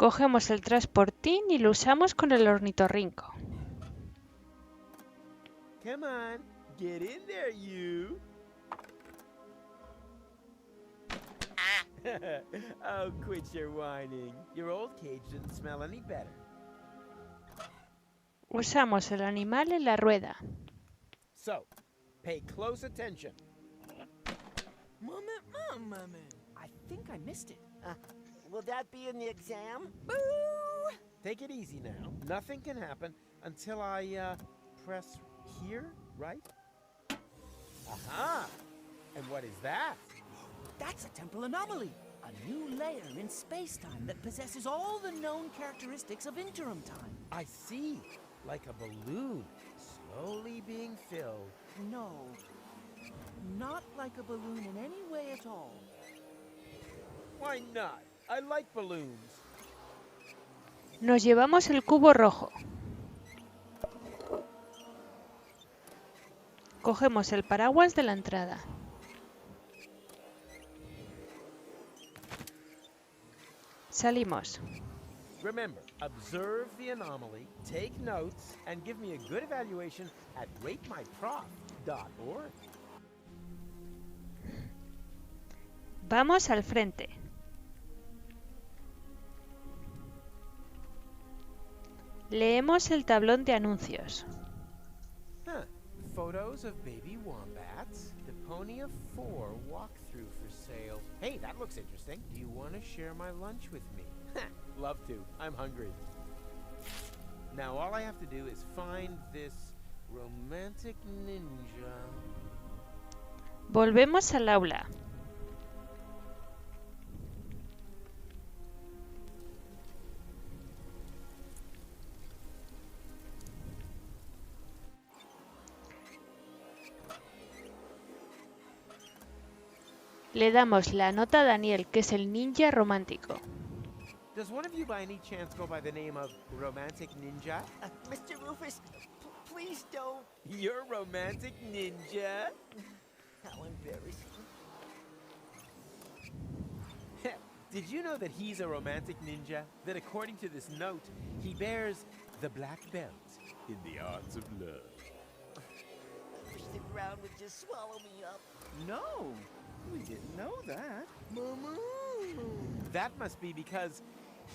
Cogemos el transportín y lo usamos con el ornitorrinco. Come on, get in there, you. Oh, quit your whining. Your old cage didn't smell any better. Usamos el animal en la rueda. So, pay close attention. Moment. I think I missed it. Will that be in the exam? Boo! Take it easy now. Nothing can happen until I, press here, right? Aha! And what is that? That's a temporal anomaly. A new layer in space-time that possesses all the known characteristics of interim time. I see. Like a balloon, slowly being filled. No, not like a balloon in any way at all. Why not? I like balloons. Nos llevamos el cubo rojo. Cogemos el paraguas de la entrada. Salimos. Remember, observe the anomaly, take notes, and give me a good evaluation at ratemyprof.org. Vamos al frente. Leemos el tablón de anuncios. Photos of baby wombats. Deponia 4 walkthrough for sale. Hey, that looks interesting. Do you want to share my lunch with me? Love to. I'm hungry. Now all I have to do is find this romantic ninja. Volvemos al aula. Le damos la nota a Daniel, que es el ninja romántico. Does one of you by any chance go by the name of Romantic Ninja? Mr. Rufus, please don't. You're Romantic Ninja? How embarrassing. Did you know that he's a romantic ninja? That according to this note, he bears the black belt in the arts of love. I wish the ground would just swallow me up. No, we didn't know that. That must be because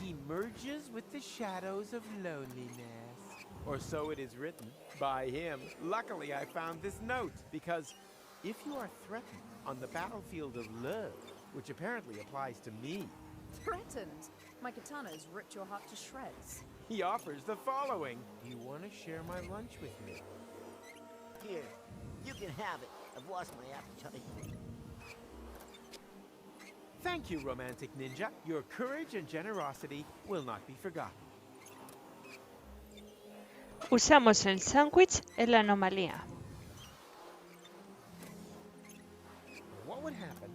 he merges with the shadows of loneliness. Or so it is written by him. Luckily, I found this note because if you are threatened on the battlefield of love, which apparently applies to me, Threatened? My katana's ripped your heart to shreds. he offers the following. Do you want to share my lunch with me? Here, you can have it. I've lost my appetite. Thank you, Romantic Ninja. Your courage and generosity will not be forgotten. Usamos el sándwich en la anomalía. What would happen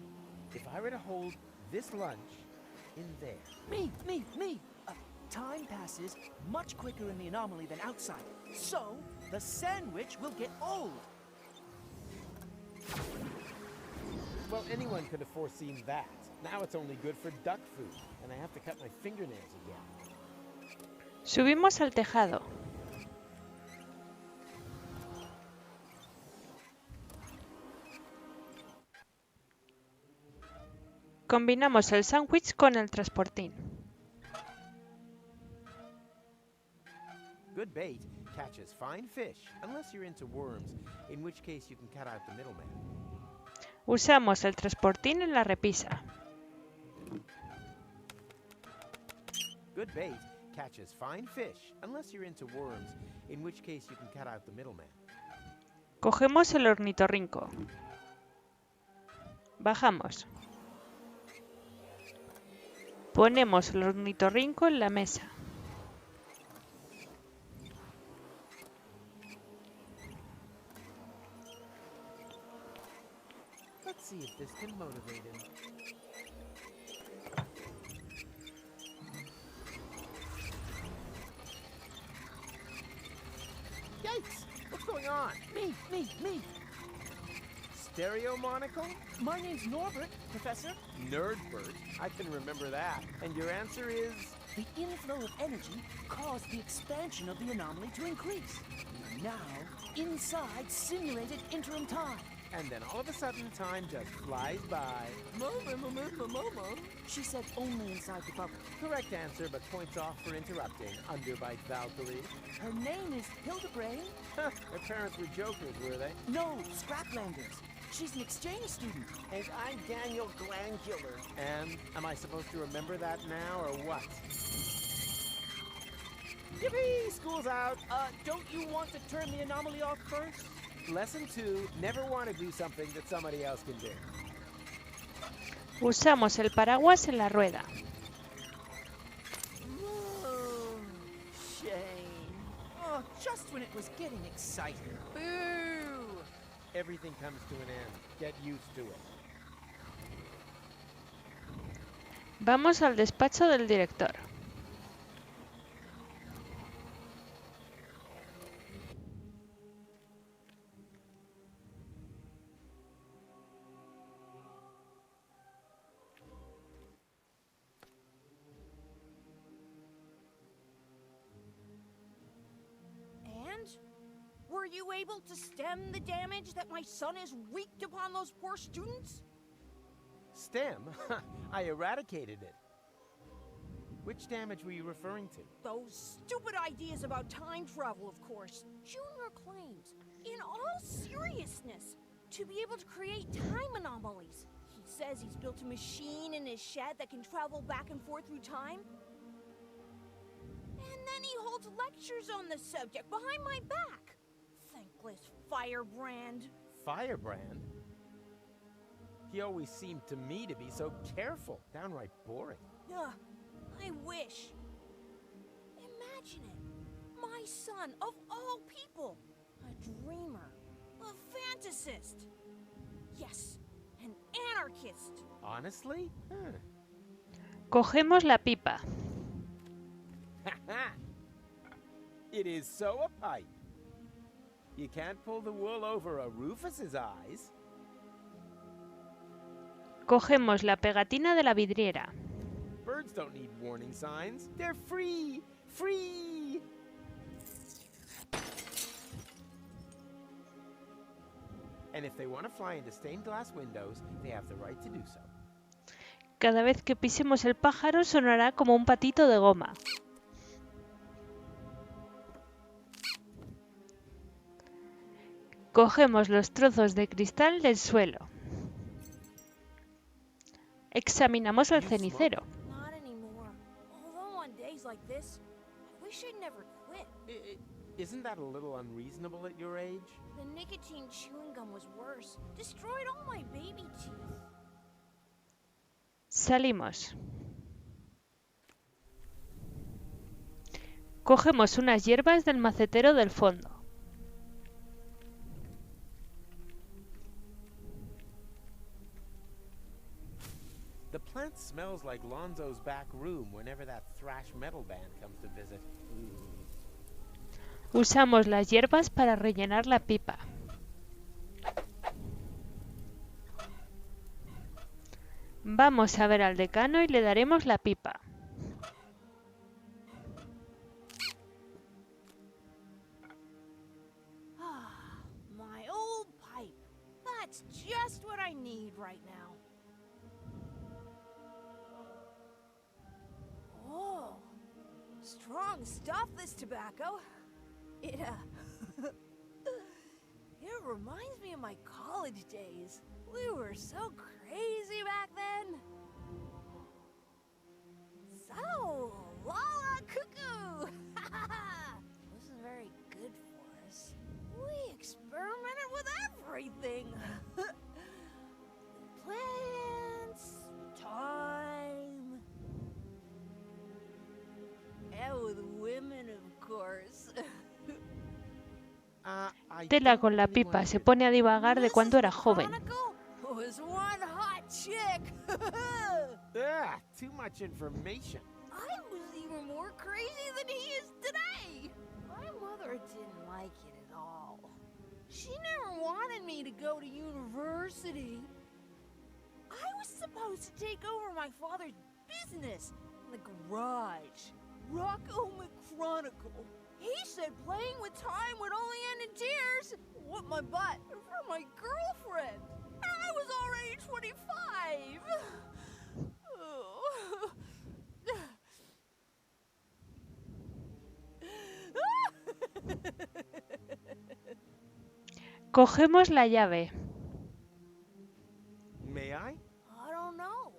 if I were to hold this lunch in there? Me. Time passes much quicker in the anomaly than outside. So, the sandwich will get old. Well, anyone could have foreseen that. Now it's only good for duck food, and I have to cut my fingernails again. Subimos al tejado. Combinamos el sándwich con el transportín. Good bait catches fine fish, unless you're into worms, in which case you can cut out the middleman. Usamos el transportín en la repisa. Good bait catches fine fish, unless you're into worms, in which case you can cut out the middleman. Cogemos el ornitorrinco. Bajamos. Ponemos el ornitorrinco en la mesa. Let's see if this can motivate him. Yikes! What's going on? Me. Stereo monocle? My name's Norbert, Professor. Nerdbert. I can remember that. And your answer is? The inflow of energy caused the expansion of the anomaly to increase. We are now inside simulated interim time. And then all of a sudden, time just flies by. Mama. She said only inside the bubble. Correct answer, but points off for interrupting. Underbite Valkyrie. Her name is Hildebrand. Her parents were jokers, were they? No, Scraplanders. She's an exchange student. And I'm Daniel Glandular. And am I supposed to remember that now, or what? Yippee! School's out! Don't you want to turn the anomaly off first? Lesson 2, never want to do something that somebody else can do. Usamos el paraguas en la rueda. Oh, shame. Oh, just when it was getting exciting. Boo! Everything comes to an end. Get used to it. Vamos al despacho del director. Were you able to stem the damage that my son has wreaked upon those poor students? Stem? I eradicated it. Which damage were you referring to? Those stupid ideas about time travel, of course. Junior claims, in all seriousness, to be able to create time anomalies. He says he's built a machine in his shed that can travel back and forth through time. And then he holds lectures on the subject behind my back. Thankless firebrand. Firebrand? He always seemed to me to be so careful, downright boring. Ugh, I wish. Imagine it. My son, of all people. A dreamer. A fantasist. Yes, an anarchist. Honestly? Cogemos la pipa. It is so a pipe. You can't pull the wool over a Rufus's eyes. Cogemos la pegatina de la vidriera. Birds don't need warning signs. They're free! Free! And if they want to fly into stained glass windows, they have the right to do so. Cada vez que pisemos el pájaro sonará como un patito de goma. Cogemos los trozos de cristal del suelo. Examinamos el cenicero. Not anymore. Although on days like this, I wish I'd never quit. Isn't that a little unreasonable at your age? The nicotine chewing gum was worse. Destroyed all my baby teeth. Salimos. Cogemos unas hierbas del macetero del fondo. The plant smells like Lonzo's back room whenever that thrash metal band comes to visit. Usamos las hierbas para rellenar la pipa. Vamos a ver al decano y le daremos la pipa. Ah, my old pipe. That's just what I need right now. Oh, strong stuff, this tobacco. It it reminds me of my college days. We were so crazy back then. So, Lola Cuckoo! Wasn't very good for us. We experimented with everything. Plants, time, and with women, of course. Tela con la pipa se pone a divagar de cuando era joven. Was one hot chick. Too much information. I was even more crazy than he is today. My mother didn't like it at all. She never wanted me to go to university. I was supposed to take over my father's business, in the garage. Rokko McChronicle. He said playing with time would only end in tears. What my butt for my girlfriend. I was already 25. Oh. Cogemos la llave. May I? I don't know.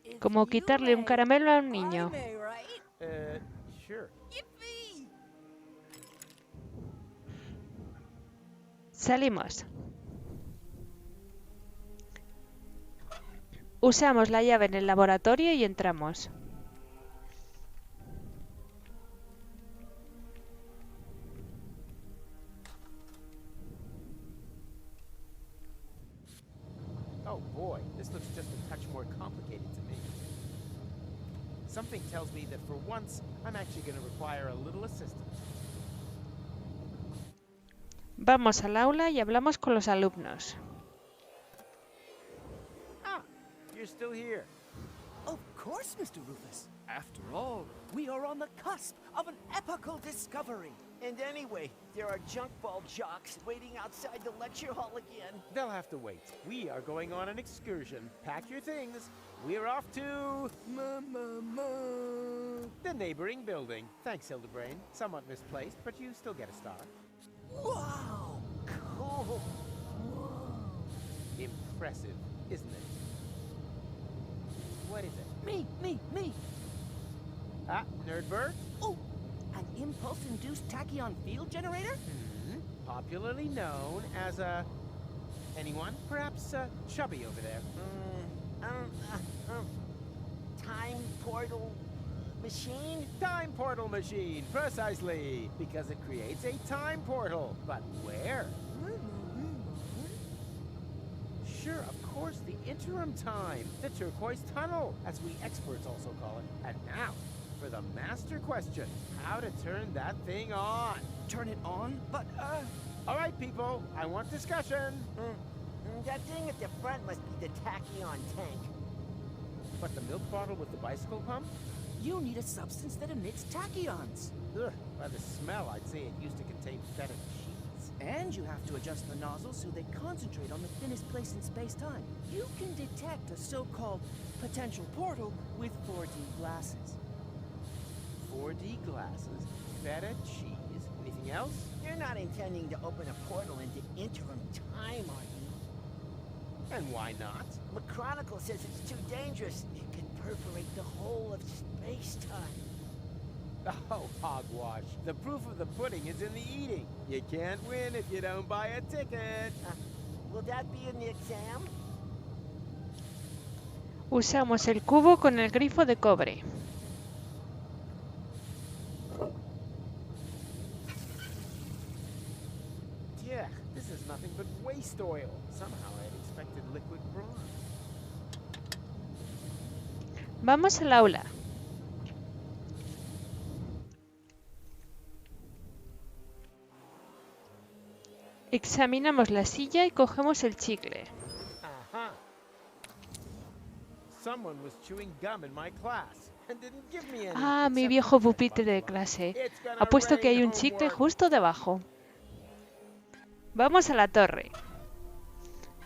If Como you quitarle un may, caramelo a un I niño. may, right? Sure. Yippee! Salimos. Usamos la llave en el laboratorio y entramos. Oh boy, this looks just a touch more complicated to me. Something tells me that for once, I'm actually going to require a little assistance. Vamos al aula y hablamos con los alumnos. Ah, you're still here. Of course, Mr. Rufus. After all, we are on the cusp of an epochal discovery. And anyway, there are junk ball jocks waiting outside the lecture hall again. They'll have to wait. We are going on an excursion. Pack your things. We're off to... the neighboring building. Hildebrand. Hildebrain. Somewhat misplaced, but you still get a star. Wow! Cool. Impressive, isn't it? What is it? Me! Ah, Nerdbird? Oh! An impulse-induced tachyon field generator? Popularly known as a... anyone? Perhaps Chubby over there. Time portal machine? Time portal machine, precisely. Because it creates a time portal. But where? Sure, of course, the interim time. The turquoise tunnel, as we experts also call it. And now, for the master question. How to turn that thing on. Turn it on? But, All right, people, I want discussion. That thing at the front must be the tachyon tank. But the milk bottle with the bicycle pump? you need a substance that emits tachyons. Ugh, by the smell, I'd say it used to contain fetid cheese. And you have to adjust the nozzles so they concentrate on the thinnest place in space-time. You can detect a so-called potential portal with 4D glasses. 4D glasses, feta cheese, anything else? You're not intending to open a portal into interim time, are you? And why not? McChronicle says it's too dangerous. It could perforate the whole of space-time. Oh, hogwash. The proof of the pudding is in the eating. You can't win if you don't buy a ticket. Will that be in the exam? Usamos el cubo con el grifo de cobre. Yeah, this is nothing but waste oil. Somehow I had expected liquid bronze. Vamos al aula. Examinamos la silla y cogemos el chicle. Aha. Someone was chewing gum in my class and didn't give me any. Ah, mi except viejo for pupitre de butt. clase. It's gonna Apuesto que hay rain un chicle homework. justo debajo. Vamos a la torre.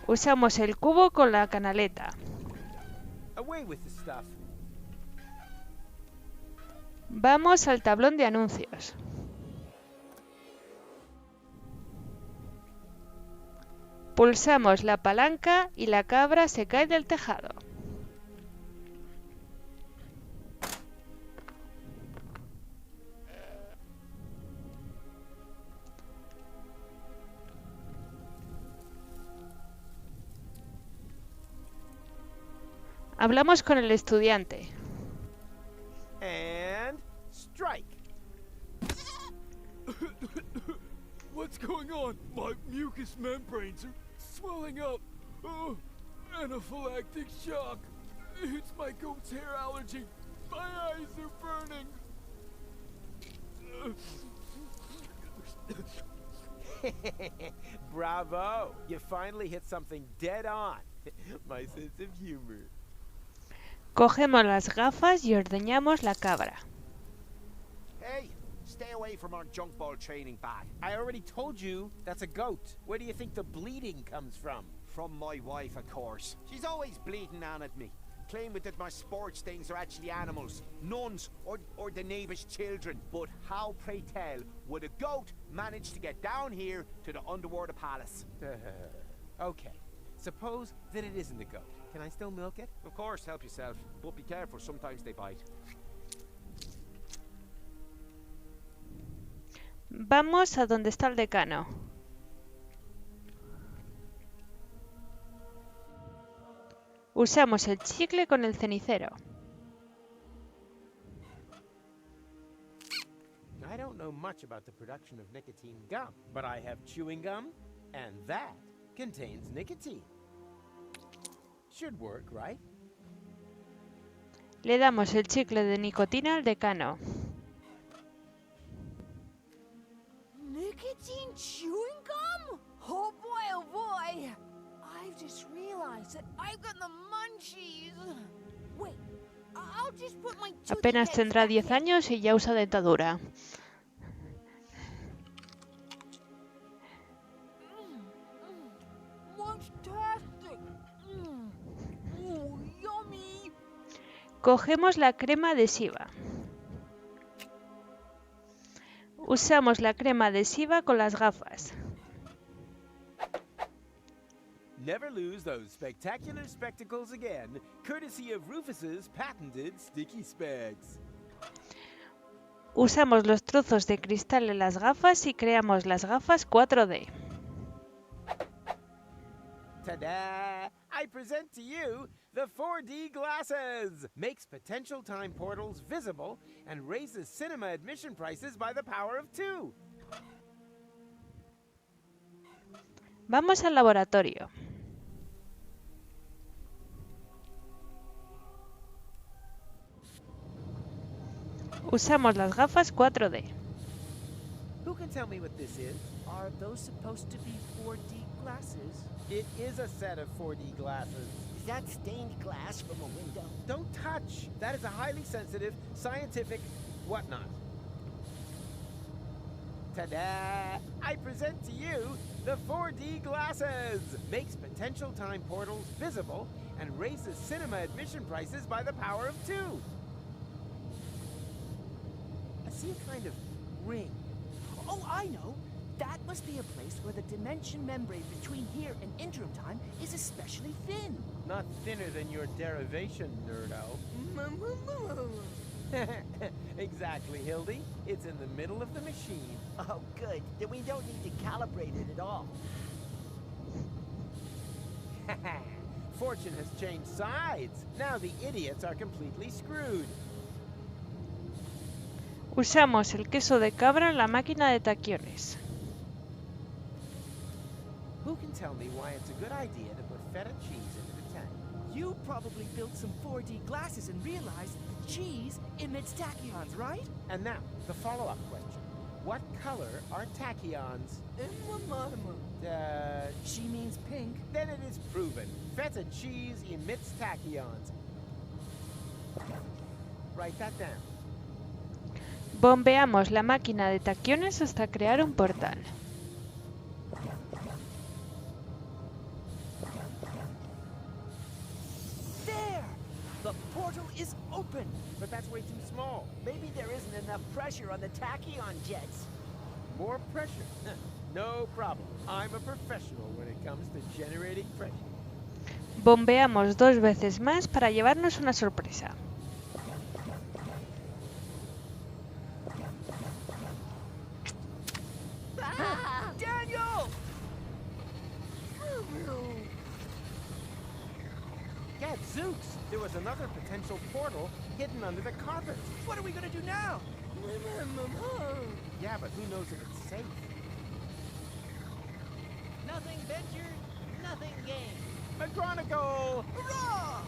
Usamos el cubo con la canaleta. Away with the stuff. Vamos al tablón de anuncios. Pulsamos la palanca y la cabra se cae del tejado. Hablamos con el estudiante. And strike. What's going on? My mucous membranes are swelling up. Oh, anaphylactic shock. It's my goat's hair allergy. My eyes are burning. Bravo! You finally hit something dead on. My sense of humor. Cogemos las gafas y ordeñamos la cabra. Hey, stay away from our junk ball training bag. I already told you that's a goat. Where do you think the bleeding comes from? From my wife, of course. She's always bleating on at me, claiming that my sports things are actually animals, nuns, or the neighbor's children. But how, pray tell, would a goat manage to get down here to the underwater palace? Okay. Suppose that it isn't a goat. Can I still milk it? Of course, help yourself. But be careful, sometimes they bite. Vamos a donde está el decano. Usamos el chicle con el cenicero. I don't know much about the production of nicotine gum, but I have chewing gum, and that contains nicotine. Should work, right? Le damos el chicle de nicotina al decano. Nicotine chewing gum? Oh boy, I've just realized that I've got the munchies. Wait, I'll just put my toothy Apenas heads tendrá back 10 in. años y ya usa dentadura. Fantastic. Yummy. Cogemos la crema adhesiva. Usamos la crema adhesiva con las gafas. Never lose those spectacular spectacles again, courtesy of Rufus's patented sticky specs. Usamos los trozos de cristal en las gafas y creamos las gafas 4D. Ta-da! I present to you the 4D glasses! Makes potential time portals visible and raises cinema admission prices by the power of 2. Vamos al laboratorio. Usamos las gafas 4D. Who can tell me what this is? Are those supposed to be 4D glasses? It is a set of 4D glasses. Is that stained glass from a window? Don't touch! That is a highly sensitive, scientific whatnot. Ta-da! I present to you the 4D glasses! Makes potential time portals visible and raises cinema admission prices by the power of 2. I see a kind of ring. Oh, I know! That must be a place where the dimension membrane between here and interim time is especially thin. Not thinner than your derivation, nerdo. Exactly, Hildy. It's in the middle of the machine. Oh, good. Then we don't need to calibrate it at all. Fortune has changed sides. Now the idiots are completely screwed. Usamos el queso de cabra en la máquina de taquiones. Who can tell me why it's a good idea to put feta cheese into the tank? You probably built some 4D glasses and realized the cheese emits tachyons, right? And now, the follow-up question. What color are tachyons? She means pink. Then it is proven. Feta cheese emits tachyons. Write that down. Bombeamos la máquina de taquiones hasta crear un portal. There! The portal is open! But that's way too small. Maybe there isn't enough pressure on the tachyon jets. More pressure? No problem. I'm a professional when it comes to generating pressure. Bombeamos 2 veces más para llevarnos una sorpresa. Daniel! Gadzooks! There was another potential portal hidden under the carpet. What are we gonna do now? Yeah, but who knows if it's safe? Nothing ventured, nothing gained. McGonagall! Hurrah!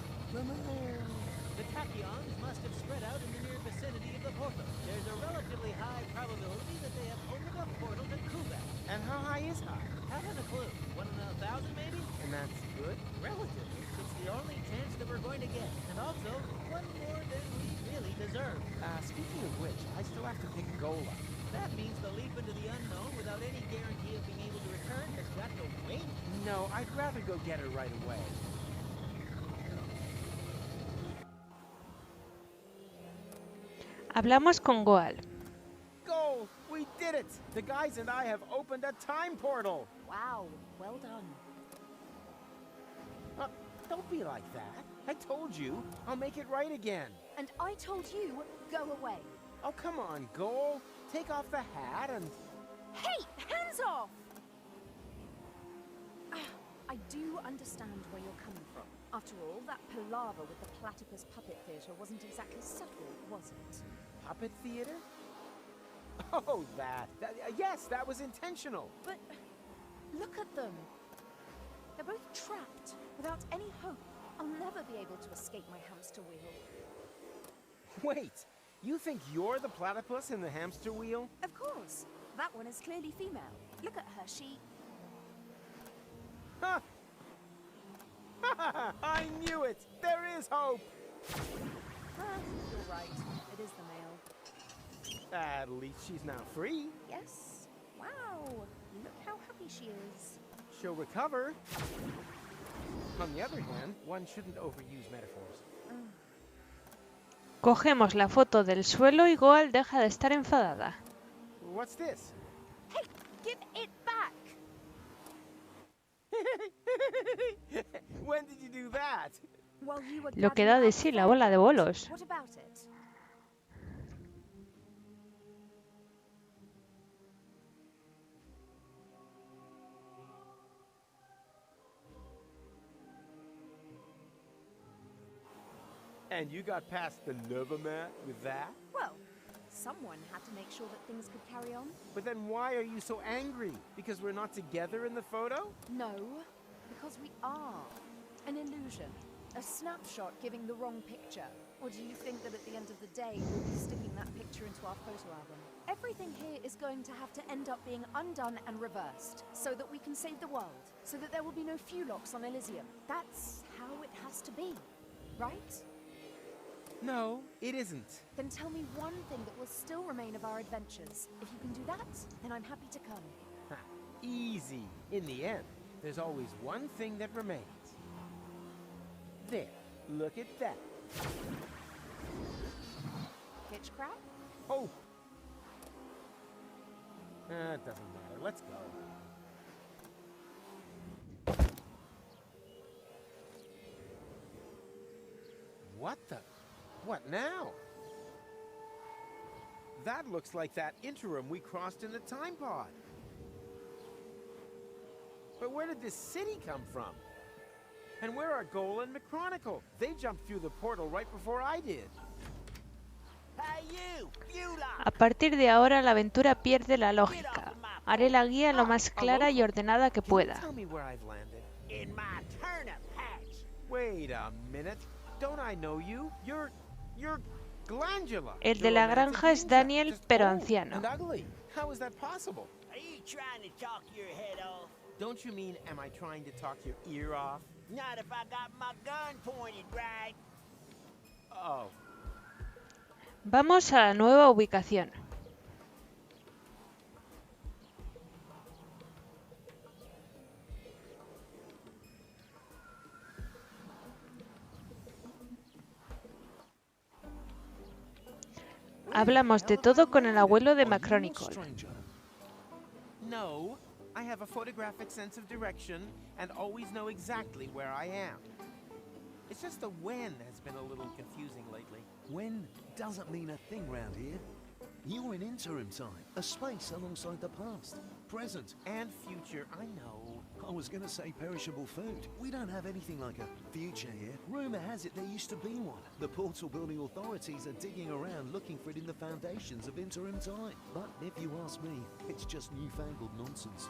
The tachyons must have spread out in the near vicinity of the portal. There's a relatively high probability that they have opened a portal to Kubat. And how high is high? Haven't a clue. 1 in 1,000 maybe? And that's good? Relatively. Since the the only chance that we're going to get, and also one more than we really deserve. Speaking of which, I still have to pick Gola. That means the leap into the unknown without any guarantee of being able to return has got to wait. No, I'd rather go get her right away. Hablamos con Goal. Goal! We did it! The guys and I have opened a time portal! Wow, well done. Don't be like that. I told you, I'll make it right again. And I told you, go away. Oh, come on, Goal. Take off the hat and... Hey, hands off! I do understand where you're coming from. After all, that palaver with the platypus puppet theatre wasn't exactly subtle, was it? Puppet theater? Oh, that yes, that was intentional. But look at them. They're both trapped, without any hope. I'll never be able to escape my hamster wheel. Wait, you think you're the platypus in the hamster wheel? Of course. That one is clearly female. Look at her, she... Ha! I knew it! There is hope! You're right. It is the male. At least she's now free. Yes. Wow. Look how happy she is. She'll recover. On the other hand, one shouldn't overuse metaphors. Cogemos la foto del suelo y Goal deja de estar enfadada. What's this? Hey, give it back! When did you do that? While you were Lo que gathering da de up sí the la bola de fireworks. bolos. What about it? And you got past the lava mat with that? Well, someone had to make sure that things could carry on. But then why are you so angry? Because we're not together in the photo? No, because we are. An illusion. A snapshot giving the wrong picture. Or do you think that at the end of the day, we'll be sticking that picture into our photo album? Everything here is going to have to end up being undone and reversed, so that we can save the world, so that there will be no Fulocks on Elysium. That's how it has to be, right? No, it isn't. Then tell me one thing that will still remain of our adventures. If you can do that, then I'm happy to come. Ha, easy. In the end, there's always one thing that remains. There, look at that. Pitch crab? Oh! It doesn't matter. Let's go. What the? What now? That looks like that interim we crossed in the time pod. But where did this city come from? And where are Goal and McChronicle? They jumped through the portal right before I did. Hey you, Beulah! A partir de ahora la aventura pierde la lógica. Haré la guía lo más clara y ordenada que pueda. Tell me where I've landed. In my turnip patch! Wait a minute. Don't I know you? You're Glandula. El de la granja es Daniel, pero anciano. And ugly. How is that possible? Are you trying to talk your head off? Don't you mean, am I trying to talk your ear off? Not if I got my gun pointed right. Oh. Vamos a la nueva ubicación. Hablamos de todo con el abuelo de McChronicle. No, I have a photographic sense of direction and always know exactly where I am. It's just the when has been a little confusing lately. When doesn't mean a thing round here. You're in interim time, a space alongside the past, present, And future, I know. I was gonna say perishable food. We don't have anything like a future here. Rumor has it there used to be one. The portal building authorities are digging around looking for it in the foundations of interim time. But if you ask me, it's just newfangled nonsense.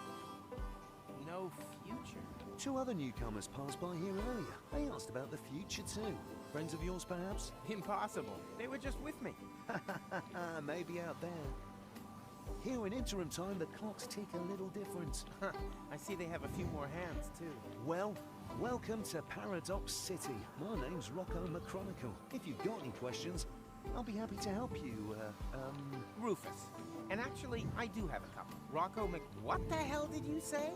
No future. 2 other newcomers passed by here earlier. They asked about the future too. Friends of yours, perhaps? Impossible. They were just with me. Maybe out there. Here in interim time, the clocks tick a little different. I see they have a few more hands, too. Well, Welcome to Paradox City. My name's Rokko McChronicle. If you've got any questions, I'll be happy to help you, Rufus. And actually, I do have a couple. Rokko Mc... What the hell did you say?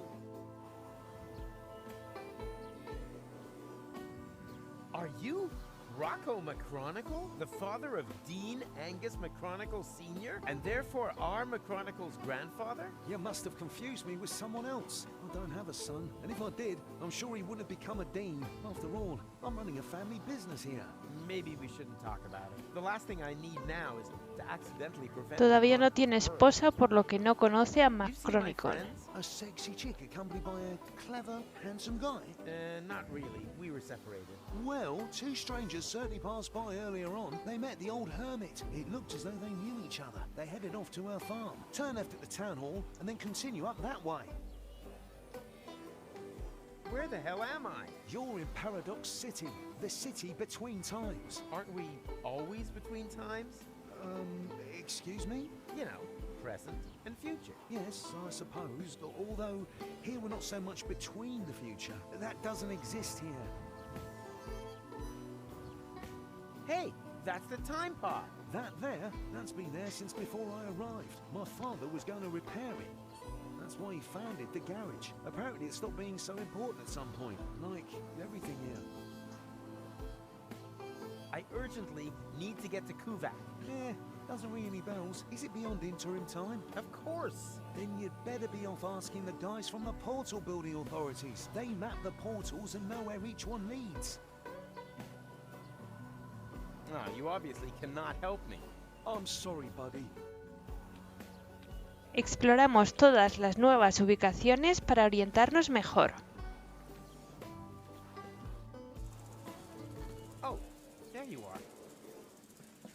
Are you Rokko McChronicle, the father of Dean Angus McChronicle Sr., and therefore our McChronicle's grandfather? You must have confused me with someone else. I don't have a son, and if I did, I'm sure he wouldn't have become a dean. After all, I'm running a family business here. Maybe we shouldn't talk about it. The last thing I need now is to accidentally prevent... Todavía no tiene esposa, por lo que no conoce a McChronicle. A sexy chick accompanied by a clever, handsome guy? Not really. We were separated. Well, two strangers certainly passed by earlier on. They met the old hermit. It looked as though they knew each other. They headed off to her farm, turn left at the town hall, and then continue up that way. Where the hell am I? You're in Paradox City, the city between times. Aren't we always between times? Excuse me? You know, present and future. Yes, I suppose, although here we're not so much between the future. That doesn't exist here. Hey, that's the time pod. That there, that's been there since before I arrived. My father was going to repair it. That's why he founded the garage. Apparently it stopped being so important at some point, like everything here. I urgently need to get to Kuvak. Doesn't ring any bells. Is it beyond interim time? Of course. Then you'd better be off asking the guys from the portal building authorities. They map the portals and know where each one leads. Ah, you obviously cannot help me. I'm sorry, buddy. Exploramos todas las nuevas ubicaciones para orientarnos mejor. Oh, there you are.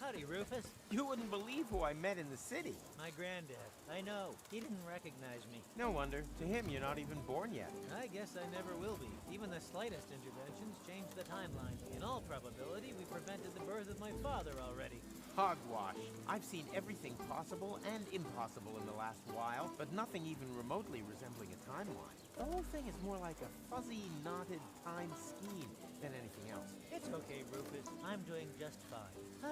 Howdy, Rufus. You wouldn't believe who I met in the city. My granddad. I know. He didn't recognize me. No wonder. To him, you're not even born yet. I guess I never will be. Even the slightest interventions change the timeline. In all probability, we prevented the birth of my father already. Hogwash. I've seen everything possible and impossible in the last while, but nothing even remotely resembling a timeline. The whole thing is more like a fuzzy, knotted time scheme than anything else. It's okay, Rufus. I'm doing just fine.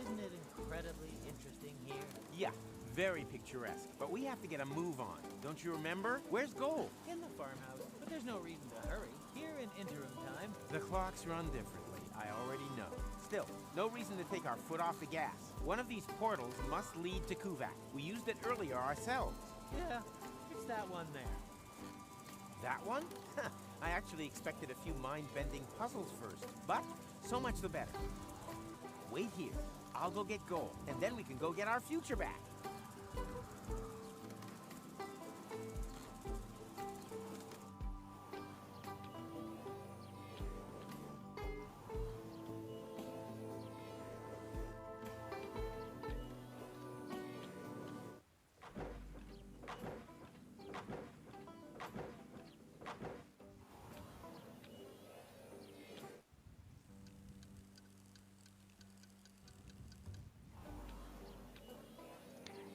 Isn't it incredibly interesting here? Yeah, very picturesque, but we have to get a move on. Don't you remember? Where's Gold? In the farmhouse, but there's no reason to hurry. Here in interim time. The clocks run differently, I already know. Still, no reason to take our foot off the gas. One of these portals must lead to Kuvak. We used it earlier ourselves. Yeah, it's that one there. That one? I actually expected a few mind-bending puzzles first, but so much the better. Wait here. I'll go get Gold, and then we can go get our future back.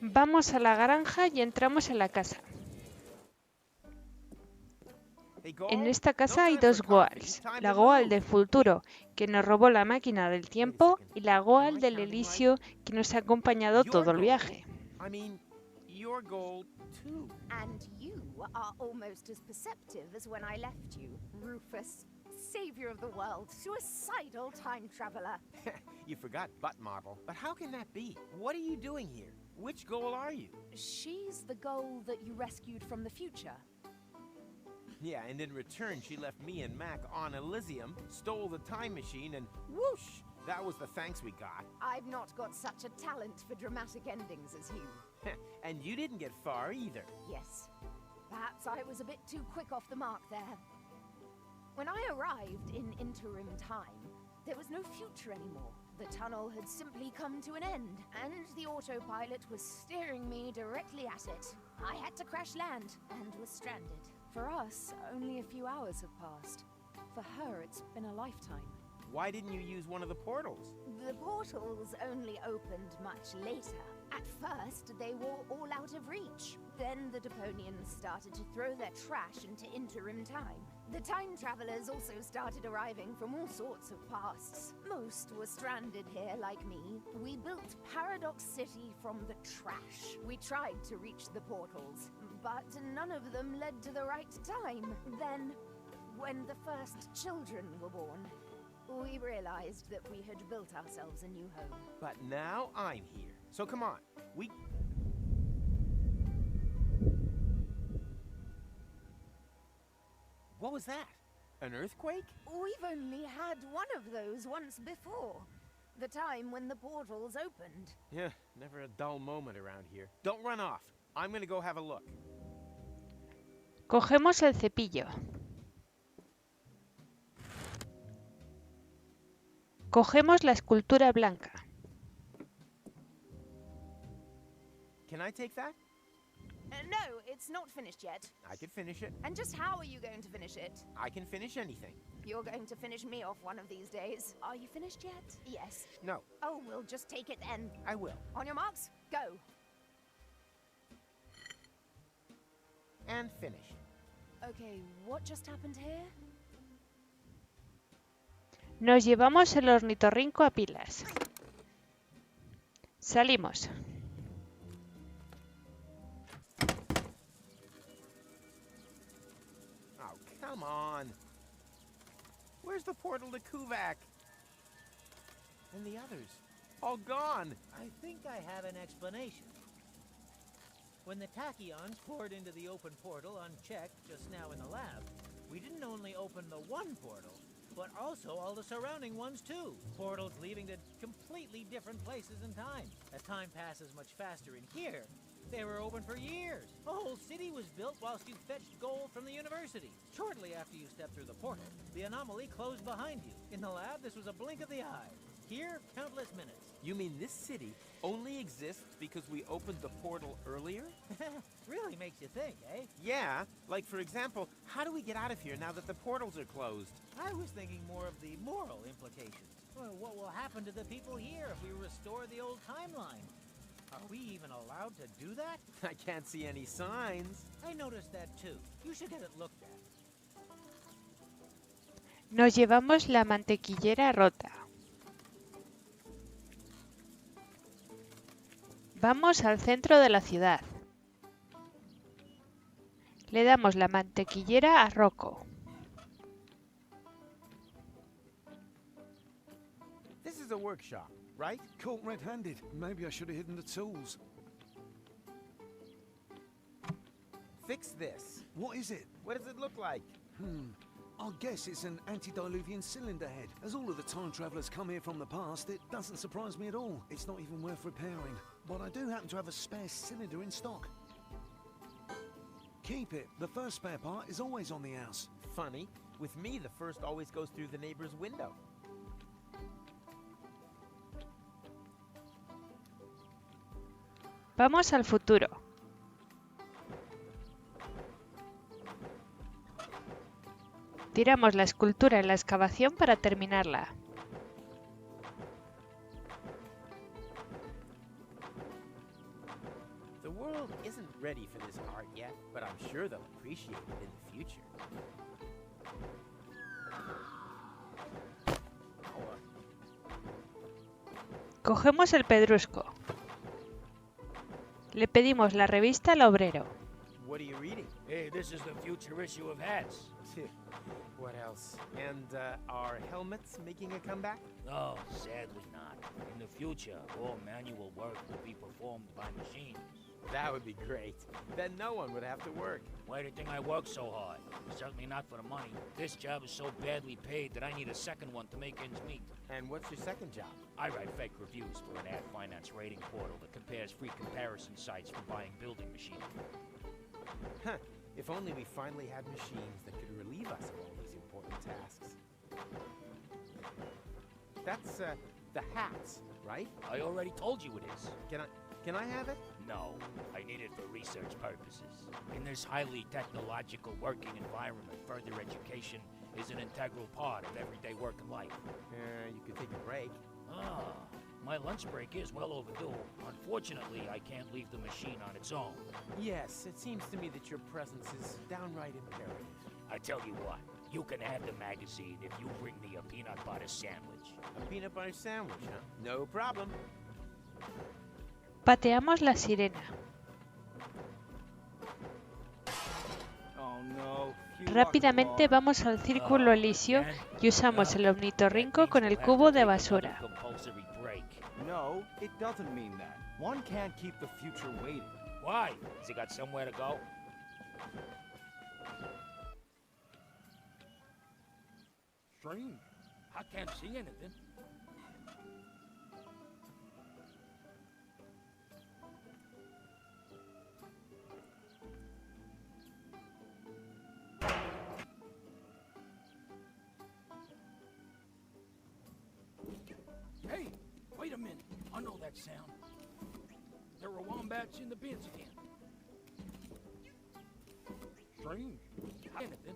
Vamos a la granja y entramos en la casa. En esta casa hay dos Goals, la Goal del futuro, que nos robó la máquina del tiempo, y la Goal del Inicio, que nos ha acompañado todo el viaje. I mean, your Gold too. And you are almost as perceptive as when I left you, Rufus, savior of the world, suicidal time traveler. You forgot butt model. But how can that be? What are you doing here? Which Goal are you? She's the goal that you rescued from the future. Yeah, and in return, she left me and Mac on Elysium, stole the time machine, and whoosh! That was the thanks we got. I've not got such a talent for dramatic endings as you. And you didn't get far either. Yes. Perhaps I was a bit too quick off the mark there. When I arrived in interim time, there was no future anymore. The tunnel had simply come to an end, and the autopilot was steering me directly at it. I had to crash land, and was stranded. For us, only a few hours have passed. For her, it's been a lifetime. Why didn't you use one of the portals? The portals only opened much later. At first, they were all out of reach. Then the Deponians started to throw their trash into interim time. The time travelers also started arriving from all sorts of pasts. Most were stranded here like me. We built Paradox City from the trash. We tried to reach the portals, but none of them led to the right time. Then, when the first children were born, we realized that we had built ourselves a new home. But now I'm here. So come on. What was that? An earthquake? We've only had one of those once before. The time when the portals opened. Yeah, never a dull moment around here. Don't run off. I'm gonna go have a look. Cogemos el cepillo. Cogemos la escultura blanca. Can I take that? No, it's not finished yet. I can finish it. And just how are you going to finish it? I can finish anything. You're going to finish me off one of these days. Are you finished yet? Yes. No. Oh, we'll just take it then. I will. On your marks, go. And finish. Okay, what just happened here? Nos llevamos el ornitorrinco a pilas. Salimos. Oh, come on. Where's the portal to Kuvak? And the others? All gone. I think I have an explanation. When the tachyons poured into the open portal unchecked just now in the lab, we didn't only open the one portal, but also all the surrounding ones too. Portals leading to completely different places in time. As time passes much faster in here, they were open for years. A whole city was built whilst you fetched gold from the university. Shortly after you stepped through the portal, the anomaly closed behind you. In the lab, this was a blink of the eye. Here, countless minutes. You mean this city only exists because we opened the portal earlier? Really makes you think, eh? Yeah, like for example, how do we get out of here now that the portals are closed? I was thinking more of the moral implications. Well, what will happen to the people here if we restore the old timeline? Are we even allowed to do that? I can't see any signs. I noticed that too. You should get it looked at. Nos llevamos la mantequillera rota. Vamos al centro de la ciudad. Le damos la mantequillera a Rokko. This is a workshop, right? Caught red-handed. Maybe I should have hidden the tools. Fix this. What is it? What does it look like? I guess it's an antediluvian cylinder head. As all of the time travelers come here from the past, it doesn't surprise me at all. It's not even worth repairing. But I do happen to have a spare cylinder in stock. Keep it. The first spare part is always on the house. Funny. With me, the first always goes through the neighbor's window. Vamos al futuro. Tiramos la escultura en la excavación para terminarla. The world isn't ready for this art yet, but I'm sure they'll appreciate it in the future. Cogemos el pedrusco. Le pedimos la revista al obrero. What are you reading? Hey, this is the future issue of hats. What else? And are helmets making a comeback? No, sadly not. In the future, all manual work will be performed by machines. That would be great. Then no one would have to work. Why do you think I work so hard? Certainly not for the money. This job is so badly paid that I need a second one to make ends meet. And what's your second job? I write fake reviews for an ad finance rating portal that compares free comparison sites for buying building machines. Huh. If only we finally had machines that could relieve us of all these important tasks. That's, the hats, right? I already told you it is. Can I have it? No, I need it for research purposes. In this highly technological working environment, further education is an integral part of everyday work and life. You could take a break. Ah, My lunch break is well overdue. Unfortunately, I can't leave the machine on its own. Yes, it seems to me that your presence is downright imperative. I tell you what, you can have the magazine if you bring me a peanut butter sandwich. A peanut butter sandwich, huh? No problem. Pateamos la sirena. Oh no. Rápidamente vamos al círculo Inicio y usamos el ornitorrinco con el cubo de basura. No, it doesn't mean that. One can't keep the future waiting. Why? Has he got somewhere to go? Strange. I can't see anything. Hey, wait a minute. I know that sound. There were wombats in the bins again. Strange. Anything.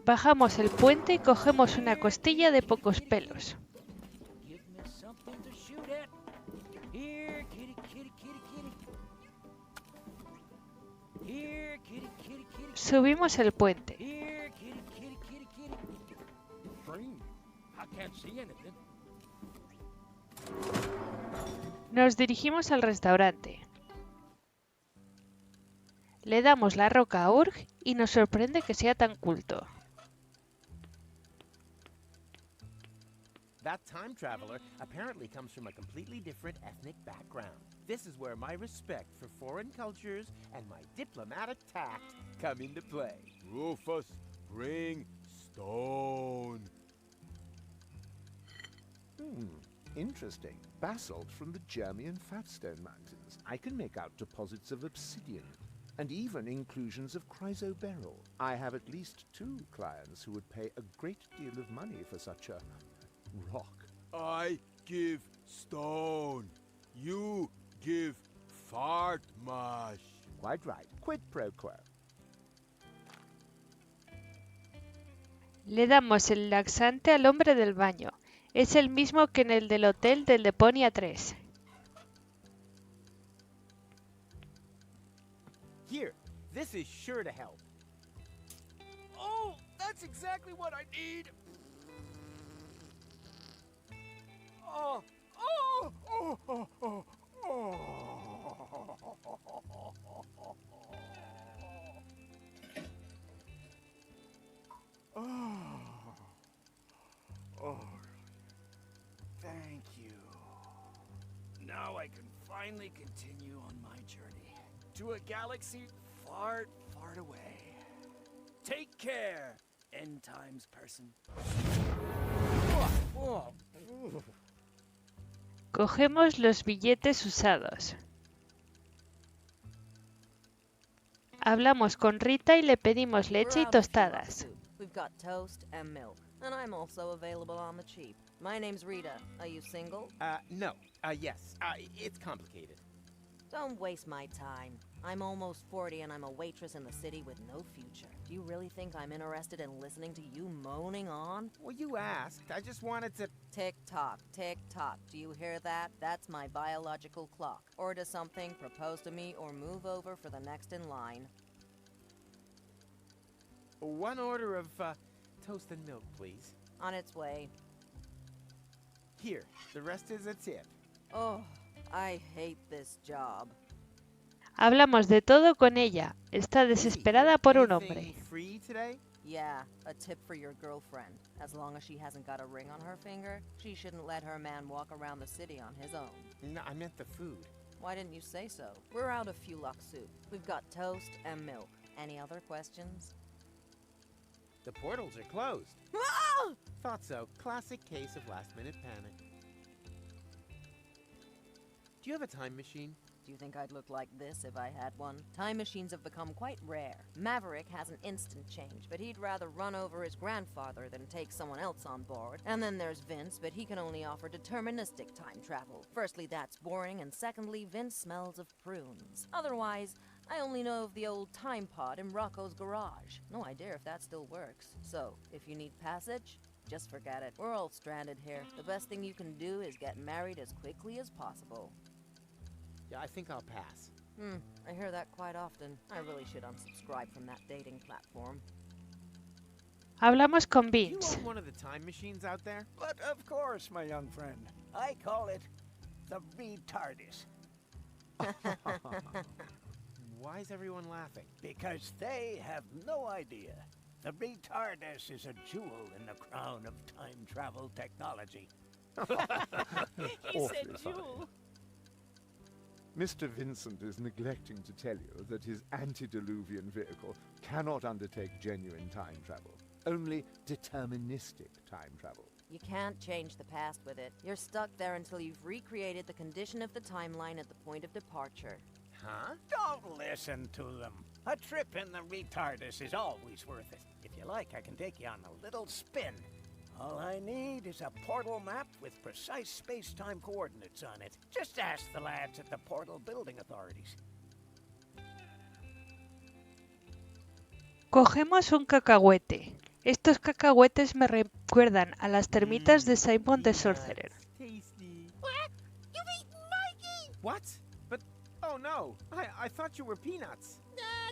Bajamos el puente y cogemos una costilla de pocos pelos. Give me something to shoot at. Here, kitty, kitty, kitty, kitty. Here, kitty, kitty, kitty. Subimos el puente. Here, kitty, kitty, kitty, kitty. Strange. I can't see anything. Nos dirigimos al restaurante. Le damos la roca a Urg y nos sorprende que sea tan culto. That time traveler apparently comes from a completely different ethnic background. This is where my respect for foreign cultures and my diplomatic tact come into play. Rufus, bring stone. Interesting. Basalt from the German Fatstone Mountains. I can make out deposits of obsidian, and even inclusions of chrysoberyl. I have at least 2 clients who would pay a great deal of money for such a rock. I give stone. You give fart mash. Quite right. Quid pro quo. Le damos el laxante al hombre del baño. Es el mismo que en el del hotel del Deponia 3. Here, this is sure to help. Oh, that's exactly what I need. Oh, oh, oh, oh, oh, oh. Oh, thank you. Now I can finally continue on my journey to a galaxy far, far away. Take care, end times person. Cogemos los billetes usados. Hablamos con Rita y le pedimos leche y tostadas. We've got toast and milk, and I'm also available on the cheap. My name's Rita. Are you single? No. Yes. It's complicated. Don't waste my time. I'm almost 40 and I'm a waitress in the city with no future. Do you really think I'm interested in listening to you moaning on? Well, you asked. I just wanted to... Tick-tock, tick-tock. Do you hear that? That's my biological clock. Order something, propose to me, or move over for the next in line. 1 order of toast and milk, please. On its way. Here, the rest is a tip. Oh, I hate this job. Hablamos de todo con ella. Está desesperada por un hombre. Free today? Yeah, a tip for your girlfriend. As long as she hasn't got a ring on her finger, she shouldn't let her man walk around the city on his own. No, I meant the food. Why didn't you say so? We're out of Fulok soup. We've got toast and milk. Any other questions? The portals are closed. Ah! Thought so. Classic case of last-minute panic. Do you have a time machine? Do you think I'd look like this if I had one? Time machines have become quite rare. Maverick has an instant change, but he'd rather run over his grandfather than take someone else on board. And then there's Vince, but he can only offer deterministic time travel. Firstly, that's boring, and secondly, Vince smells of prunes. Otherwise, I only know of the old time pod in Rokko's garage. No idea if that still works. So, if you need passage, just forget it. We're all stranded here. The best thing you can do is get married as quickly as possible. Yeah, I think I'll pass. I hear that quite often. I really should unsubscribe from that dating platform. Hablamos con Do you Vince. own one of the time machines out there? But of course, my young friend. I call it the retardis. Why is everyone laughing? Because they have no idea. The retardis is a jewel in the crown of time travel technology. He said jewel. Mr. Vincent is neglecting to tell you that his antediluvian vehicle cannot undertake genuine time travel. Only deterministic time travel. You can't change the past with it. You're stuck there until you've recreated the condition of the timeline at the point of departure. Huh? Don't listen to them. A trip in the retardis is always worth it. If you like, I can take you on a little spin. All I need is a portal map with precise space-time coordinates on it. Just ask the lads at the portal building authorities. Cogemos un cacahuete. Estos cacahuetes me recuerdan a las termitas de Simon the Sorcerer. Tasty. What? You've eaten Mikey? What? But, oh no, I thought you were peanuts.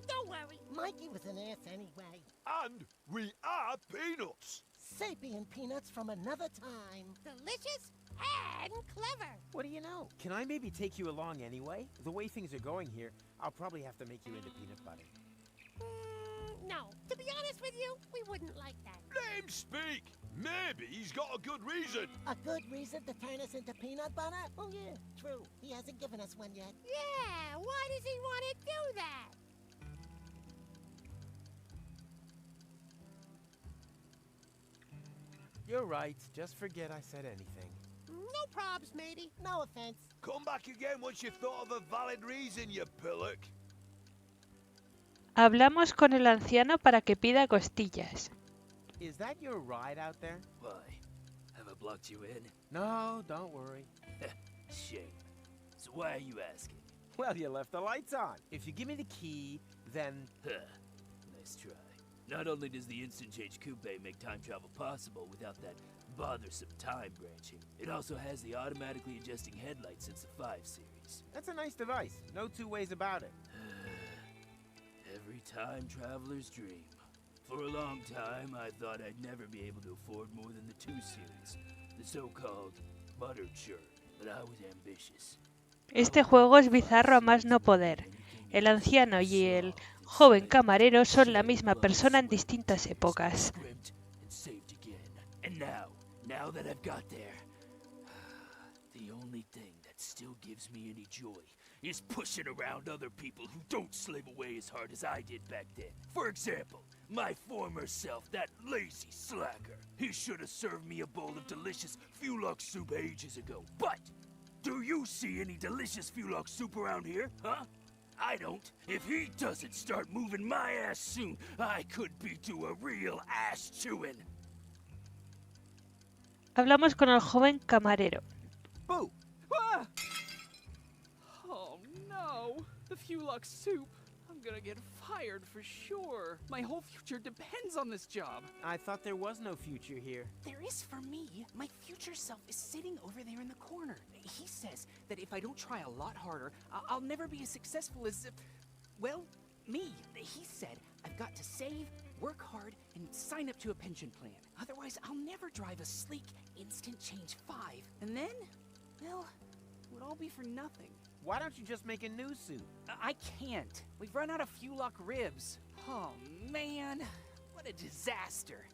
Don't worry. Mikey was an Earth anyway. And we are peanuts. Sapient peanuts from another time. Delicious and clever. What do you know? Can I maybe take you along anyway? The way things are going here, I'll probably have to make you into peanut butter. No, to be honest with you, we wouldn't like that. Let him speak. Maybe he's got a good reason. A good reason to turn us into peanut butter? Oh yeah, true. He hasn't given us one yet. Yeah, why does he want to do that? You're right. Just forget I said anything. No probs, matey. No offense. Come back again once you've thought of a valid reason, you pillock. Hablamos con el anciano para que pida costillas. Is that your ride out there? Why? Have I blocked you in? No, don't worry. Shame. So why are you asking? Well, you left the lights on. If you give me the key, then... Nice try. Not only does the instant change coupe make time travel possible without that bothersome time branching, it also has the automatically adjusting headlights since the 5 series. That's a nice device. No two ways about it. Every time traveler's dream. For a long time, I thought I'd never be able to afford more than the 2 series, the so-called butter churn, but I was ambitious. Este juego es bizarro a más no poder. El anciano y el joven camarero son la misma persona en distintas épocas. And now that I've got there, the only thing that still gives me any joy is pushing around other people who don't slave away as hard as I did back then. For example, my former self, that lazy slacker. He should have served me a bowl of delicious Fulok soup ages ago. But, do you see any delicious Fulok soup around here, huh? I don't. If he doesn't start moving my ass soon, I could be to a real ass chewing. Hablamos con el joven camarero. Boo! Ah! Oh no! The Fulok soup! I'm gonna get fired for sure. My whole future depends on this job. I thought there was no future here. There is for me. My future self is sitting over there in the corner. He says that if I don't try a lot harder, I'll never be as successful as, well, me. He said I've got to save, work hard, and sign up to a pension plan. Otherwise, I'll never drive a sleek Instant Change 5. And then, well, it would all be for nothing. Why don't you just make a new suit? I can't. We've run out of Fulok ribs. Oh, man. What a disaster.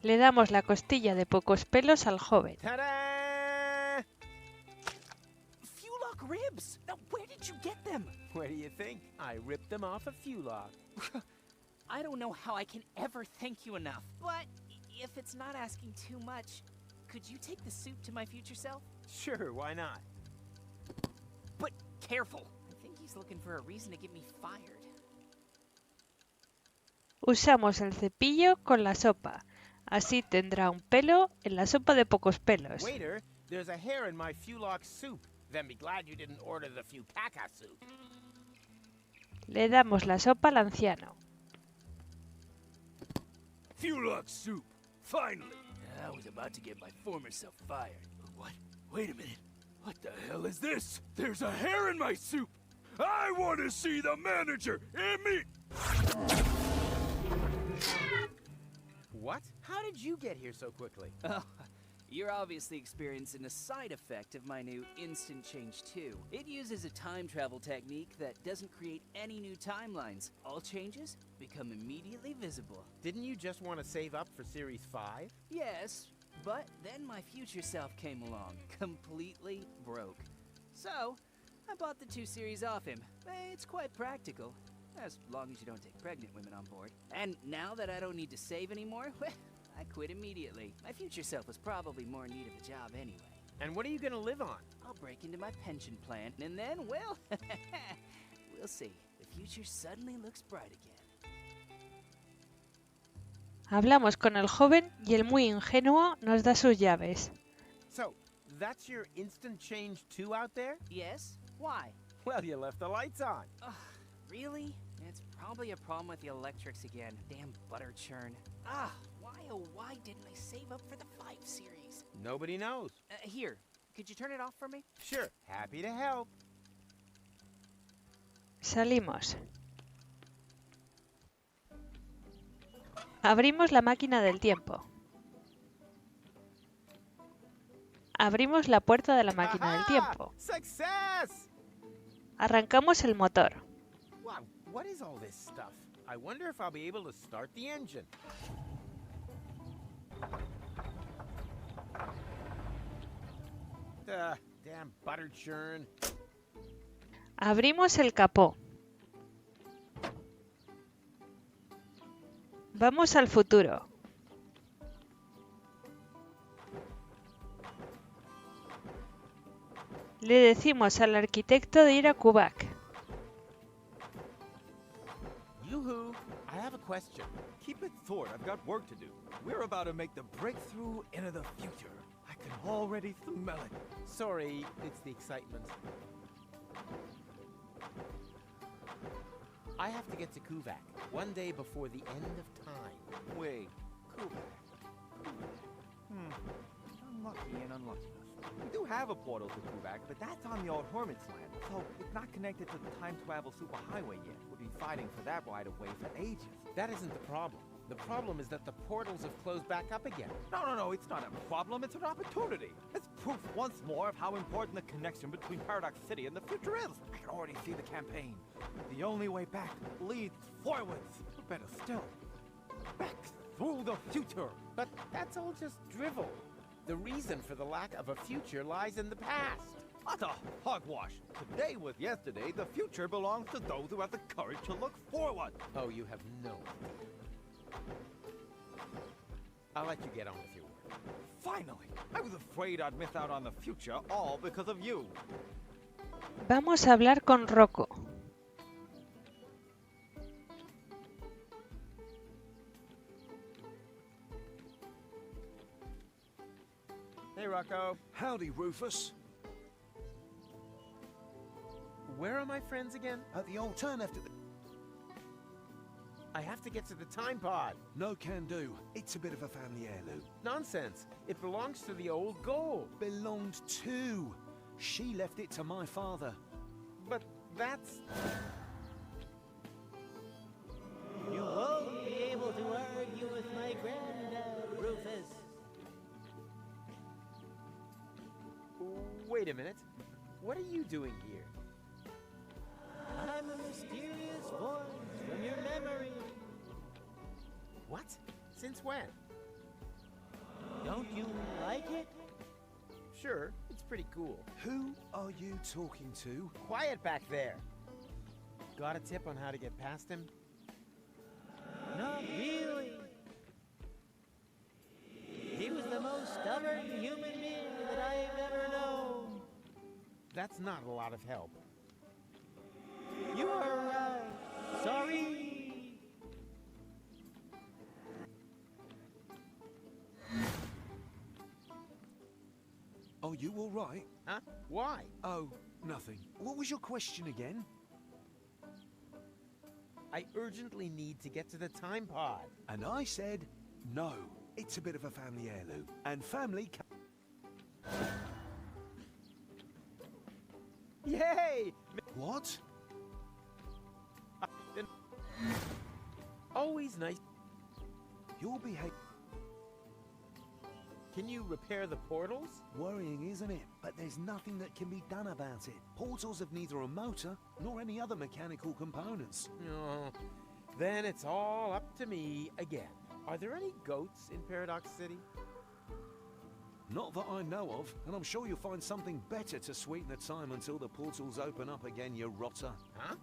Le damos la costilla de pocos pelos al joven. Ta-da! Fulok ribs? Now, where did you get them? Where do you think? I ripped them off a Fulok. I don't know how I can ever thank you enough. But if it's not asking too much, could you take the suit to my future self? Sure, why not? But careful. I think he's looking for a reason to get me fired. Usamos el cepillo con la sopa. Así tendrá un pelo en la sopa de pocos pelos. Waiter, there's a hair in my Fulok soup. Then be glad you didn't order the Fukaka soup. Le damos la sopa al anciano. Fulok soup. Finally! I was about to get my former self fired. What? Wait a minute. What the hell is this? There's a hair in my soup! I want to see the manager! What? How did you get here so quickly? Oh, you're obviously experiencing a side effect of my new Instant Change 2. It uses a time travel technique that doesn't create any new timelines. All changes become immediately visible. Didn't you just want to save up for Series 5? Yes, but then my future self came along, completely broke. So, I bought the 2 series off him. It's quite practical, as long as you don't take pregnant women on board. And now that I don't need to save anymore, I quit immediately. My future self was probably more in need of a job anyway. And what are you gonna live on? I'll break into my pension plan, and then, well, we'll see. The future suddenly looks bright again. Hablamos con el joven y el muy ingenuo nos da sus llaves. So, that's your Instant Change 2 out there? Yes? Why? Well, you left the lights on. Really? It's probably a problem with the electrics again. Damn butter churn. Why oh why didn't I save up for the 5 series? Nobody knows. Here, could you turn it off for me? Sure, happy to help. Salimos. Abrimos la máquina del tiempo. Abrimos la puerta de la máquina del tiempo. Success! Arrancamos el motor. Wow, what is all this stuff? I wonder if I'll be able to start the engine. Damn butter churn. Abrimos el capó. Vamos al futuro. Le decimos al arquitecto de ir a Quebec. Yoo-hoo, I have a question. Keep it short, I've got work to do. We're about to make the breakthrough into the future. I can already smell it. Sorry, it's the excitement. I have to get to Quebec one day before the end of time. Wait, Quebec. Unlucky and unluckiness. We do have a portal to Quebec, but that's on the old Hermit's land, so it's not connected to the time travel superhighway yet. We'll be fighting for that right away for ages. That isn't the problem. The problem is that the portals have closed back up again. No, it's not a problem, it's an opportunity. It's proof once more of how important the connection between Paradox City and the future is. I can already see the campaign. The only way back leads forwards. Or better still, back through the future. But that's all just drivel. The reason for the lack of a future lies in the past. That's a hogwash. Today was yesterday. The future belongs to those who have the courage to look forward. Oh, you have no idea. I'll let you get on with your work. Finally! I was afraid I'd miss out on the future, all because of you. Vamos a hablar con Rokko. Hey, Rokko. Howdy, Rufus. Where are my friends again? At the old turn after the... I have to get to the time pod. No can do. It's a bit of a family heirloom. Nonsense. It belongs to the old gold. Belonged to. She left it to my father. But that's... You won't be able to argue with my granddad, Rufus. Wait a minute. What are you doing here? I'm a mysterious voice from your memory. What? Since when? Don't you like it? Sure, it's pretty cool. Who are you talking to? Quiet back there. Got a tip on how to get past him? Not really. He was the most stubborn human being that I've ever known. That's not a lot of help. You are right. Sorry. Are you all right? Huh? Why? Oh, nothing. What was your question again? I urgently need to get to the time pod. And I said, no. It's a bit of a family heirloom, and family. Yay! What? Always nice. Your behavior. Can you repair the portals? Worrying, isn't it? But there's nothing that can be done about it. Portals have neither a motor nor any other mechanical components. No. Then it's all up to me again. Are there any goats in Paradox City? Not that I know of, and I'm sure you'll find something better to sweeten the time until the portals open up again, you rotter. Huh?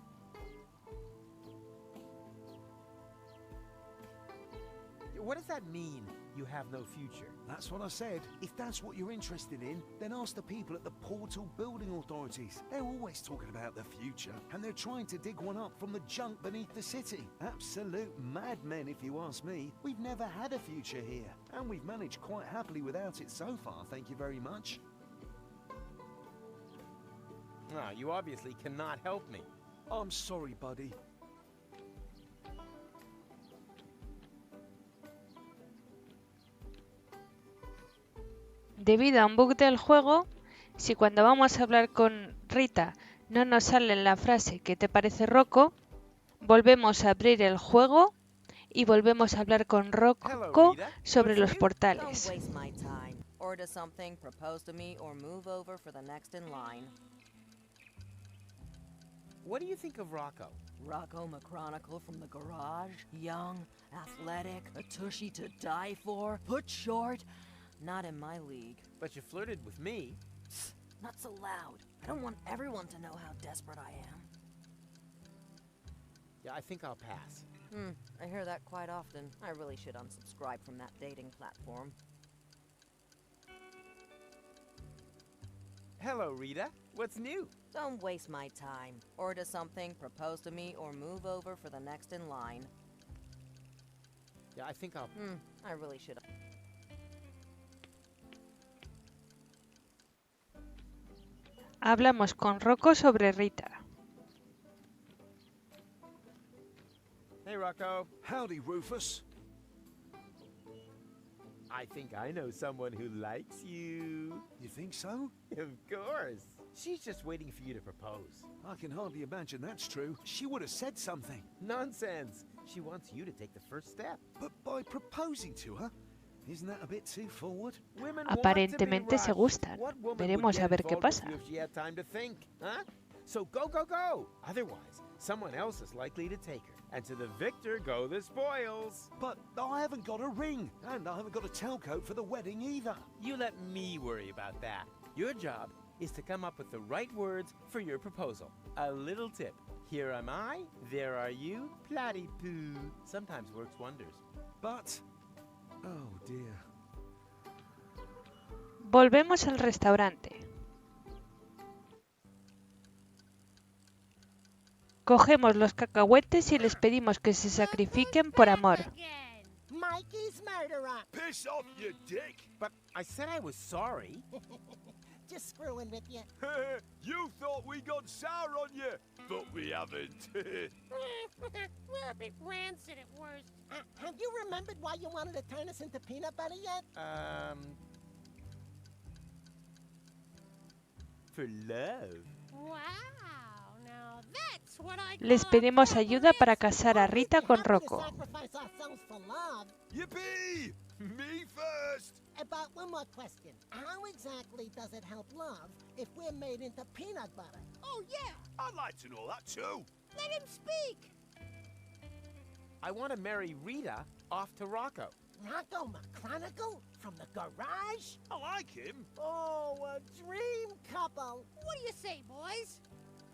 What does that mean, you have no future? That's what I said. If that's what you're interested in, then ask the people at the Portal Building Authorities. They're always talking about the future, and they're trying to dig one up from the junk beneath the city. Absolute madmen, if you ask me. We've never had a future here, and we've managed quite happily without it so far, thank you very much. Ah, you obviously cannot help me. I'm sorry, buddy. Debido a un bug del juego, si cuando vamos a hablar con Rita no nos sale la frase ¿qué te parece Rokko?, volvemos a abrir el juego y volvemos a hablar con Rokko sobre los portales. Order something, propose to me, or move over for the next in line. What do you think of Rokko? Rokko McChronicle from the garage. Young, athletic, a tushy to die for, put short. Not in my league. But you flirted with me. Not so loud. I don't want everyone to know how desperate I am. Yeah, I think I'll pass. I hear that quite often. I really should unsubscribe from that dating platform. Hello, Rita. What's new? Don't waste my time. Order something, propose to me, or move over for the next in line. Yeah, I think I'll... I really should... Hablamos con Rokko sobre Rita. Hey, Rokko. Howdy, Rufus. I think I know someone who likes you. You think so? Of course. She's just waiting for you to propose. I can hardly imagine that's true. She would have said something. Nonsense. She wants you to take the first step. But by proposing to her, isn't that a bit too forward? Aparentemente se gustan. Veremos a ver qué pasa. So go, go, go. Otherwise, someone else is likely to take her. And to the victor go the spoils. But I haven't got a ring, and I haven't got a tailcoat for the wedding either. You let me worry about that. Your job is to come up with the right words for your proposal. A little tip. Here am I, there are you, platypoo. Sometimes works wonders. But... oh dear. Volvemos al restaurante. Cogemos los cacahuetes y les pedimos que se sacrifiquen por amor. Mikey's murderer. Piss off, you dick! But I said I was sorry. Just screwing with you. You thought we got sour on you, but we haven't. We're a bit rancid at worst. Have you remembered why you wanted to turn us into peanut butter yet? For love. Wow, now that's what I Les pedimos ayuda para casar a Rita con Rokko. Yippee! Me first! About one more question. How exactly does it help love if we're made into peanut butter? Oh, yeah! I'd like to know that too. Let him speak! I want to marry Rita off to Rokko. Rokko McChronicle? From the garage? I like him. Oh, a dream couple. What do you say, boys?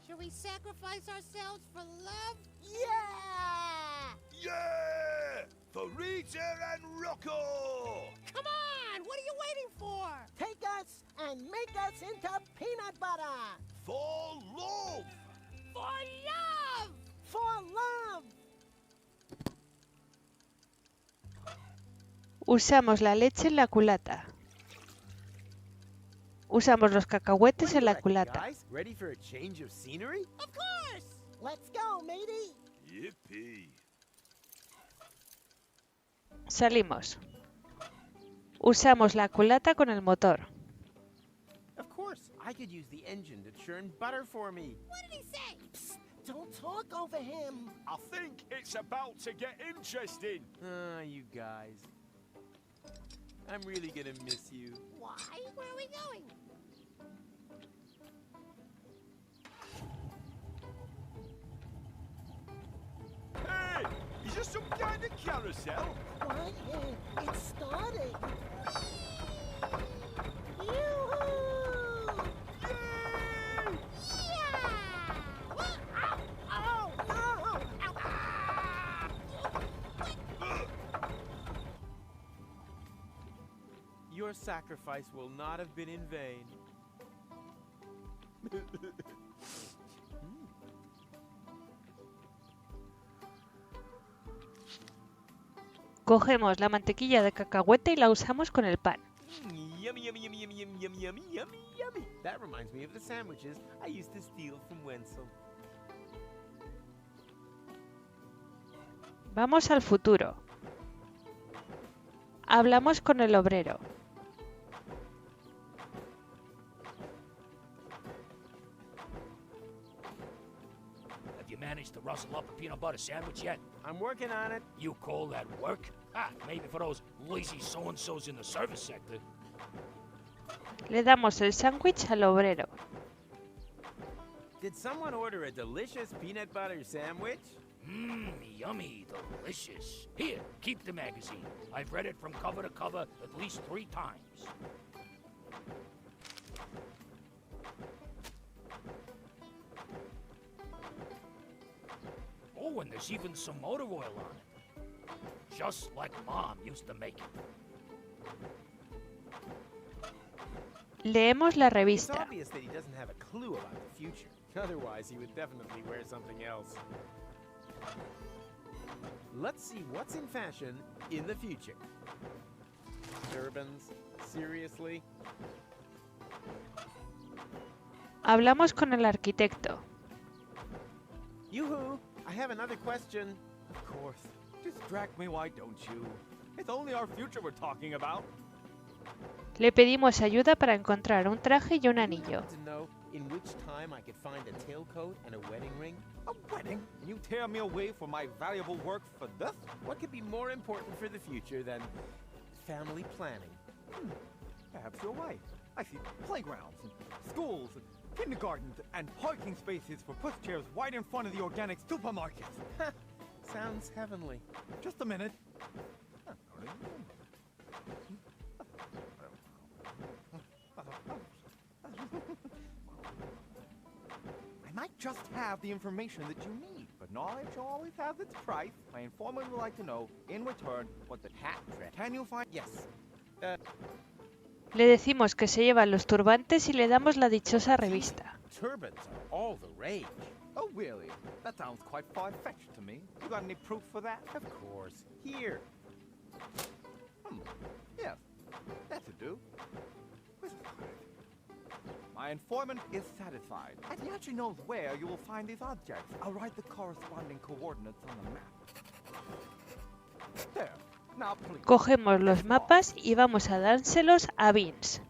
Should we sacrifice ourselves for love? Yeah! Yeah! For Rita and Rokko! Come on! What are you waiting for? Take us and make us into peanut butter! For love! For love! For love! Usamos la leche en la culata. Usamos los cacahuetes en la culata. Ready for a change of scenery? Of course! Let's go, matey! Yippee! Salimos. Usamos la culata con el motor. Of course, I could use the engine to churn butter for me. What did he say? Psst, don't talk over him. I think it's about to get interesting. You guys. I'm really gonna miss you. Why? Where are we going? Hey, is this some kind of carousel? What? It's starting. Yoo-hoo! Yay! Yeah! Oh, no! Ow. Your sacrifice will not have been in vain. Cogemos la mantequilla de cacahuete y la usamos con el pan. Yummy, yummy, yummy, yummy, yummy, yummy, yummy, yummy, yummy. That reminds me of the sandwiches I used to steal from Wenzel. Vamos al futuro. Hablamos con el obrero. Have you managed to rustle up a peanut butter sandwich yet? I'm working on it. You call that work? Maybe for those lazy so-and-sos in the service sector. Le damos el sándwich al obrero. Did someone order a delicious peanut butter sandwich? Yummy, delicious. Here, keep the magazine. I've read it from cover to cover at least 3 times. Oh, and there's even some motor oil on it. Just like Mom used to make it. Leemos la It's revista. obvious that he doesn't have a clue about the future. Otherwise, he would definitely wear something else. Let's see what's in fashion in the future. Turbans? Seriously? Hablamos con el arquitecto. Yoo-hoo! I have another question. Of course. Distract me, why don't you? It's only our future we're talking about. Le pedimos ayuda para encontrar un traje y un anillo. To know in which time I could find a tailcoat and a wedding ring? A wedding? And you tear me away from my valuable work for this? What could be more important for the future than family planning? Perhaps you're right. I see playgrounds, and schools, and kindergartens, and parking spaces for pushchairs right in front of the organic supermarkets. Sounds heavenly. Just a minute. I might just have the information that you need, but knowledge always has its price. My informant would like to know, in return, what the hat trick. Can you find? Yes. Le decimos que se llevan los turbantes y le damos la dichosa revista. Turbans are all the rage. Oh, really? That sounds quite far-fetched to me. You got any proof for that? Of course. Here. Yes. That'll do. Where's the card? My informant is satisfied, and he actually knows where you will find these objects. I'll write the corresponding coordinates on the map. There. Now, please. Cogemos los mapas y vamos a dárselos a Vince.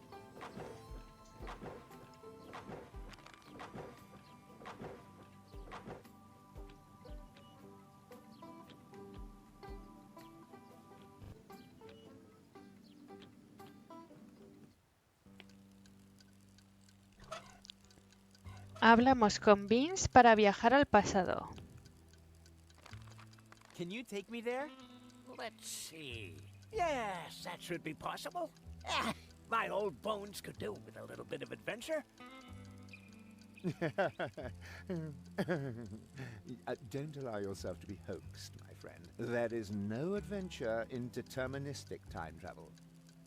Hablamos con Vince para viajar al pasado. Can you take me there? Let's see. Yes, that should be possible. My old bones could do with a little bit of adventure. Don't allow yourself to be hoaxed, my friend. There is no adventure in deterministic time travel.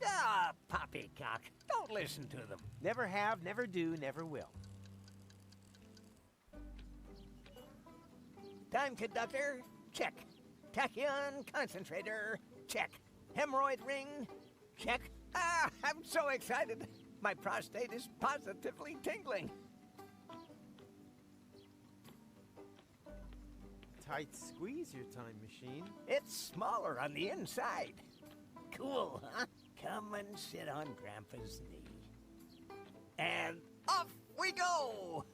Ah, poppycock. Don't listen to them. Never have, never do, never will. Time conductor, check. Tachyon concentrator, check. Hemorrhoid ring, check. Ah, I'm so excited. My prostate is positively tingling. Tight squeeze your time machine. It's smaller on the inside. Cool, huh? Come and sit on Grandpa's knee. And off we go!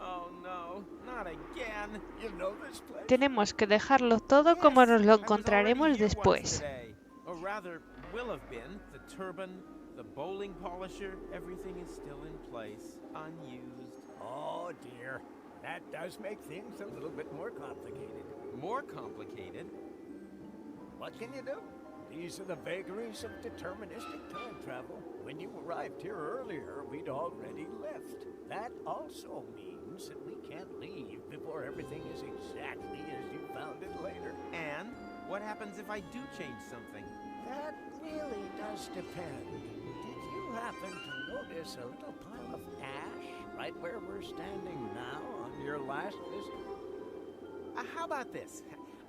Oh no, not again. You know this place? Tenemos que dejarlo todo como nos lo encontraremos después. Or rather, will have been. The turban, the bowling polisher, everything is still in place, unused. Oh dear. That does make things a little bit more complicated. More complicated? What can you do? These are the vagaries of deterministic time travel. When you arrived here earlier, we'd already left. That also means that we can't leave before everything is exactly as you found it later. And what happens if I do change something? That really does depend. Did you happen to notice a little pile of ash right where we're standing now on your last visit? How about this?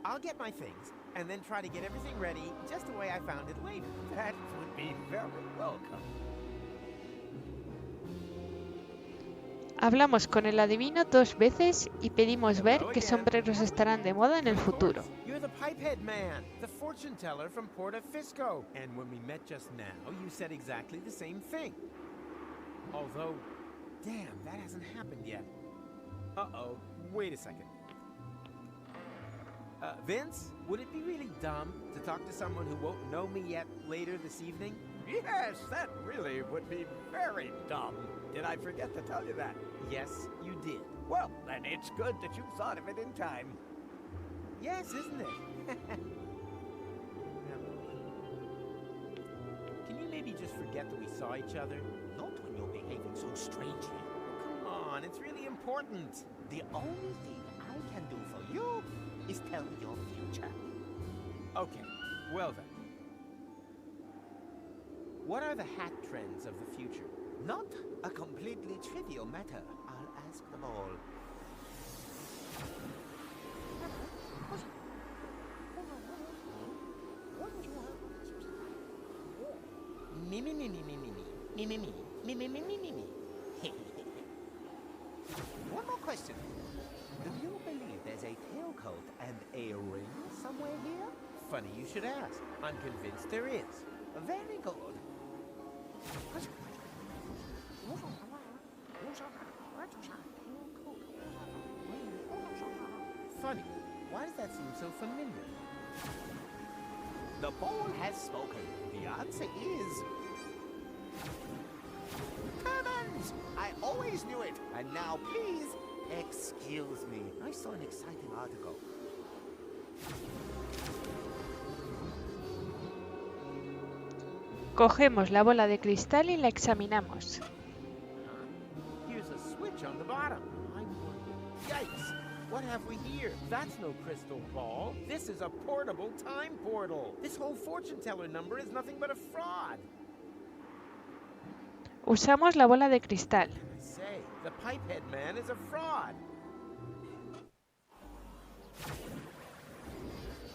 I'll get my things, and then try to get everything ready just the way I found it later. That would be very welcome. Hablamos con el adivino 2 veces y pedimos ver qué sombreros estarán de moda en el futuro. You're the pipehead man, the fortune teller from Porta Fisco. And when we met just now, you said exactly the same thing. Although, damn, that hasn't happened yet. Uh-oh, wait a second. Vince, would it be really dumb to talk to someone who won't know me yet later this evening? Yes, that really would be very dumb. Did I forget to tell you that? Yes, you did. Well, then it's good that you thought of it in time. Yes, isn't it? Can you maybe just forget that we saw each other? Not when you're behaving so strangely. Come on, it's really important. The only thing I can do for you is tell your future. Okay, well then. What are the hat trends of the future? Not a completely trivial matter. I'll ask them all. Me. One more question. Do you believe there's a tailcoat and a ring somewhere here? Funny you should ask. I'm convinced there is. Very good. Funny. Why does that seem so familiar? The bowl has spoken. The answer is... turbans! I always knew it. And now, please, excuse me. I saw an exciting article. Cogemos la bola de cristal y la examinamos. Here's a switch on the bottom. Yikes! What have we here? That's no crystal ball. This is a portable time portal. This whole fortune teller number is nothing but a fraud. Usamos la bola de cristal. I say, the pipehead man is a fraud.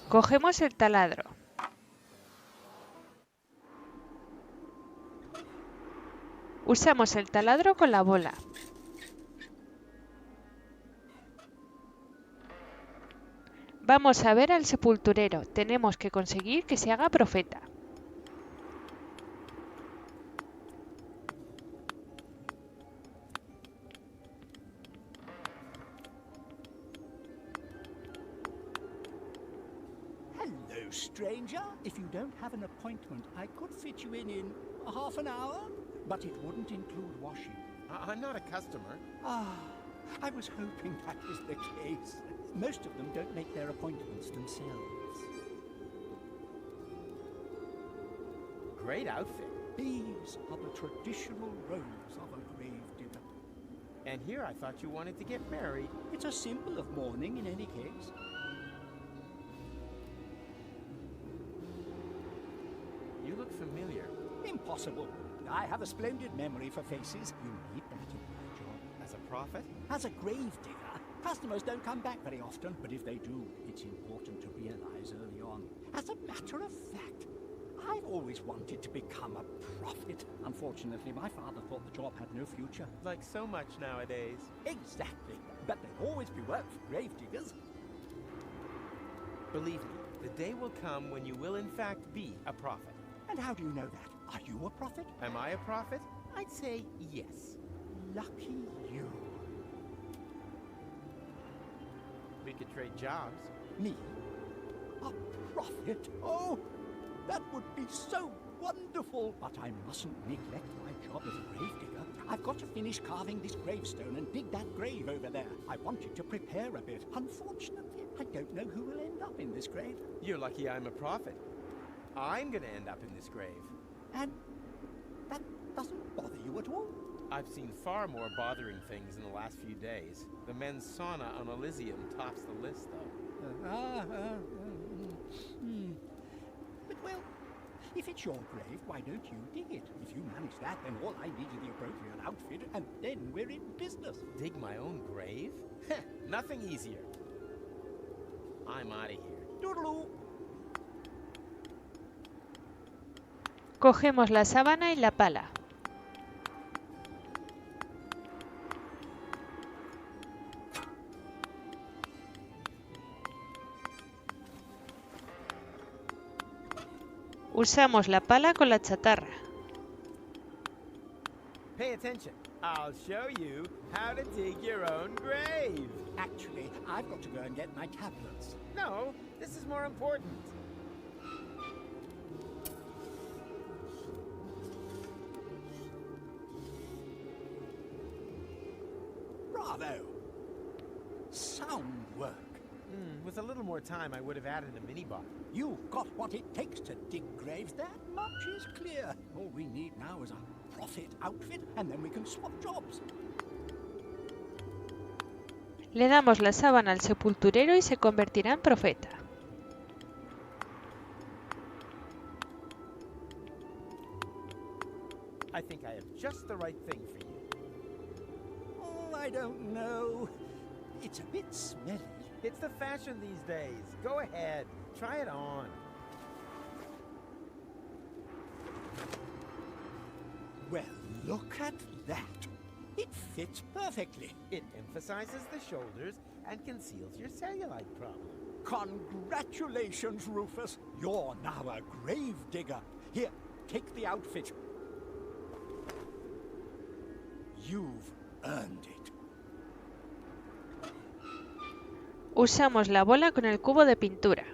Cogemos el taladro. Usamos el taladro con la bola. Vamos a ver al sepulturero. Tenemos que conseguir que se haga profeta. Hello, stranger. If you don't have an appointment, I could fit you in half an hour, but it wouldn't include washing. I'm not a customer. Ah, I was hoping that was the case. Most of them don't make their appointments themselves. Great outfit. These are the traditional robes of a grave digger. And here I thought you wanted to get married. It's a symbol of mourning in any case. You look familiar. Impossible. I have a splendid memory for faces. You need that in my job. As a prophet? As a grave digger. Customers don't come back very often, but if they do, it's important to realize early on. As a matter of fact, I've always wanted to become a prophet. Unfortunately, my father thought the job had no future. Like so much nowadays. Exactly. But there'll always be work for gravediggers. Believe me, the day will come when you will in fact be a prophet. And how do you know that? Are you a prophet? Am I a prophet? I'd say yes. Lucky you. We could trade jobs. Me? A prophet? Oh, that would be so wonderful. But I mustn't neglect my job as a gravedigger. I've got to finish carving this gravestone and dig that grave over there. I wanted to prepare a bit. Unfortunately, I don't know who will end up in this grave. You're lucky I'm a prophet. I'm gonna end up in this grave. And that doesn't bother you at all? I've seen far more bothering things in the last few days. The men's sauna on Elysium tops the list, though. But well, if it's your grave, why don't you dig it? If you manage that, then all I need is the appropriate outfit, and then we're in business. Dig my own grave? Nothing easier. I'm out of here. Doodaloo! Cogemos la sábana y la pala. Usamos la pala con la chatarra. Pay attention. I'll show you how to dig your own grave. Actually, I've got to go and get my tablets. No, this is more important. Bravo! Sound work. With a little more time, I would have added a mini-bar. You've got what it takes to dig graves. That much is clear. All we need now is a prophet outfit, and then we can swap jobs. Le damos la sábana al sepulturero y se convertirá en profeta. I think I have just the right thing for you. Oh, I don't know. It's a bit smelly. It's the fashion these days. Go ahead. Try it on. Well, look at that. It fits perfectly. It emphasizes the shoulders and conceals your cellulite problem. Congratulations, Rufus. You're now a grave digger. Here, take the outfit. You've earned it. Usamos la bola con el cubo de pintura.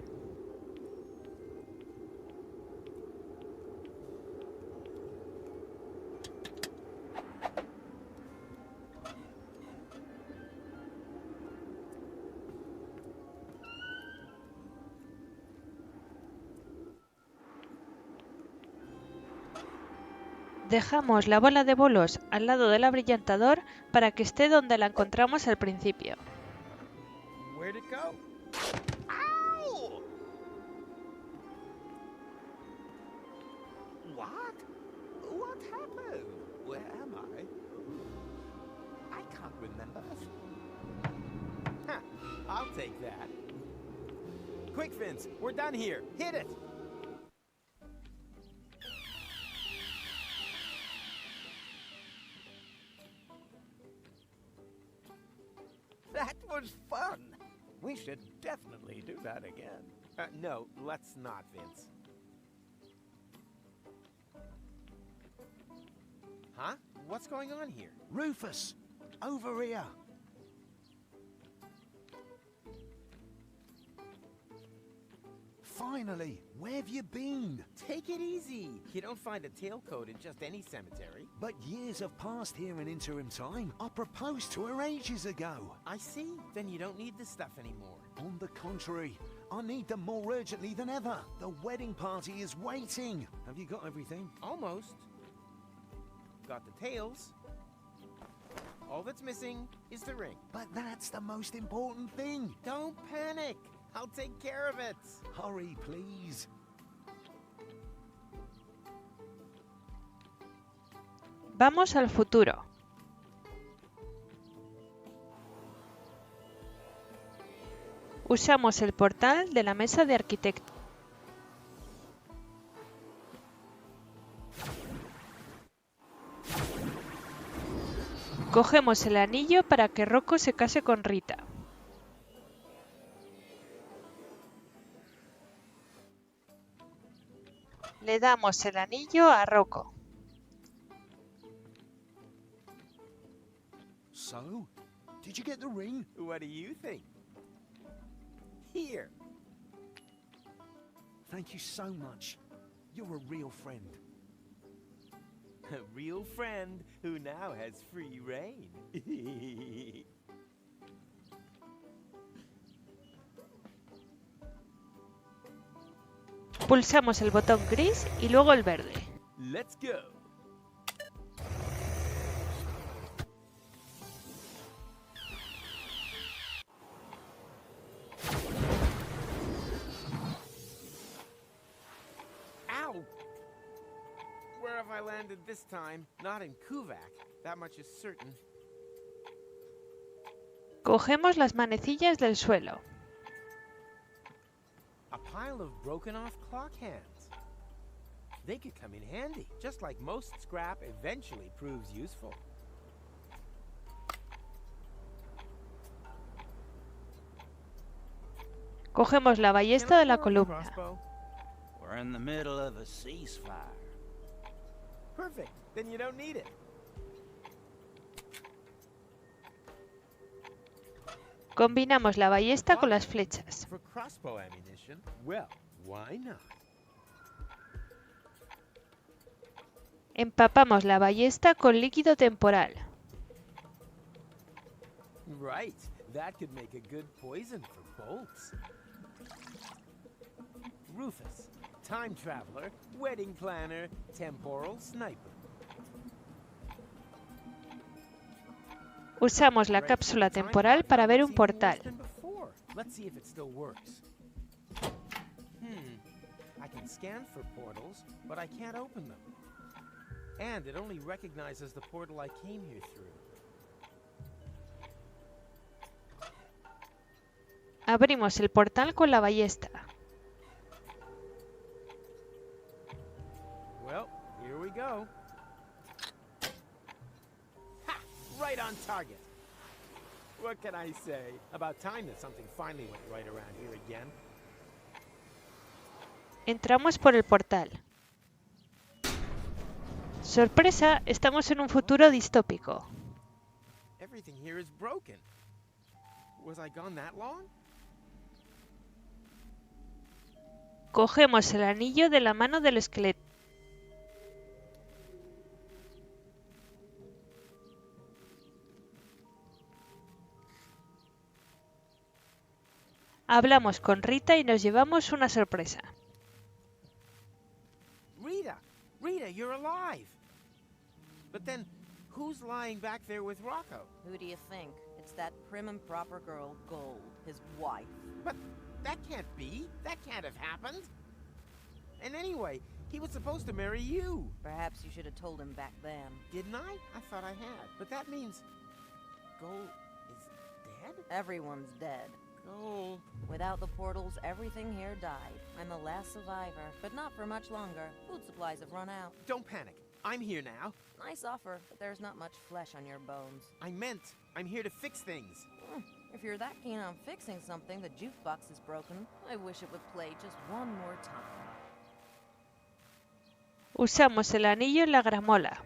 Dejamos la bola de bolos al lado del abrillantador para que esté donde la encontramos al principio. Where'd it go? Ow! What? What happened? Where am I? I can't remember. Huh, I'll take that. Quick, Vince, we're done here. Hit it! That was fun. We should definitely do that again. No, let's not, Vince. Huh? What's going on here? Rufus, over here. Finally, where have you been? Take it easy. You don't find a tailcoat in just any cemetery. But years have passed here in interim time. I proposed to her ages ago. I see. Then you don't need this stuff anymore. On the contrary, I need them more urgently than ever. The wedding party is waiting. Have you got everything? Almost. Got the tails. All that's missing is the ring. But that's the most important thing. Don't panic. I'll take care of it. Hurry, please. Vamos al futuro. Usamos el portal de la mesa de arquitecto. Cogemos el anillo para que Rokko se case con Rita. Le damos el anillo a Rokko. So, did you get the ring? What do you think? Here. Thank you so much. You're a real friend. A real friend who now has free reign. Pulsamos el botón gris y luego el verde. Let's go. Ow! Where have I landed this time? Not in Kuvak. That much is certain. Cogemos las manecillas del suelo. A pile of broken off clock hands. They could come in handy, just like most scrap eventually proves useful. Cogemos la ballesta de la columna. We're in the middle of a ceasefire. Perfect. Then you don't need it. Combinamos la ballesta con las flechas. For crossbow ammunition? Well, why not? Empapamos la ballesta con líquido temporal. Right. That could make a good poison for bolts. Rufus, time traveler, wedding planner, temporal sniper. Usamos la cápsula temporal para ver un portal. Let's see if it still works. I can scan for portals, but I can't open them. And it only recognizes the portal I came here through. Abrimos el portal con la ballesta. Well, here we go. Ha! Right on target. What can I say? About time that something finally went right around here again. Entramos por el portal. Sorpresa, estamos en un futuro distópico. Everything here is broken. Was I gone that long? Cogemos el anillo de la mano del esqueleto. Hablamos con Rita y nos llevamos una sorpresa. Rita, you're alive. But then, who's lying back there with Rokko? Who do you think? It's that prim and proper girl, Gold, his wife. But that can't be. That can't have happened. And anyway, he was supposed to marry you. Perhaps you should have told him back then. Didn't I? I thought I had. But that means Gold is dead? Everyone's dead. Gold. Without the portals, everything here died. I'm the last survivor, but not for much longer. Food supplies have run out. Don't panic. I'm here now. Nice offer, but there's not much flesh on your bones. I meant I'm here to fix things. If you're that keen on fixing something, the jukebox is broken. I wish it would play just one more time. Usamos el anillo en la gramola.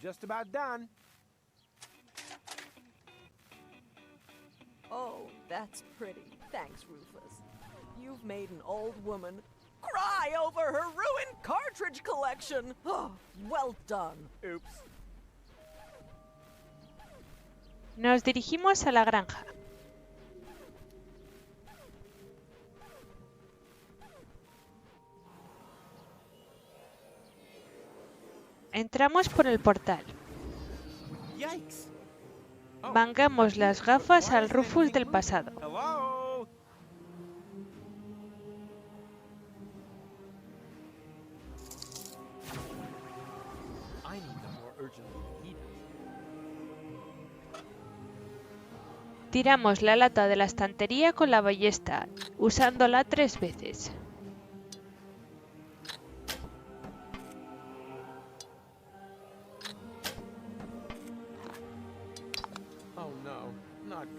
Just about done. Oh, that's pretty. Thanks, Rufus. You've made an old woman cry over her ruined cartridge collection. Oh, well done. Oops. Nos dirigimos a la granja. Entramos por el portal. Yikes. Mangamos las gafas al Rufus del pasado. Hello? I need them more urgently than he does. Tiramos la lata de la estantería con la ballesta, usándola 3 veces.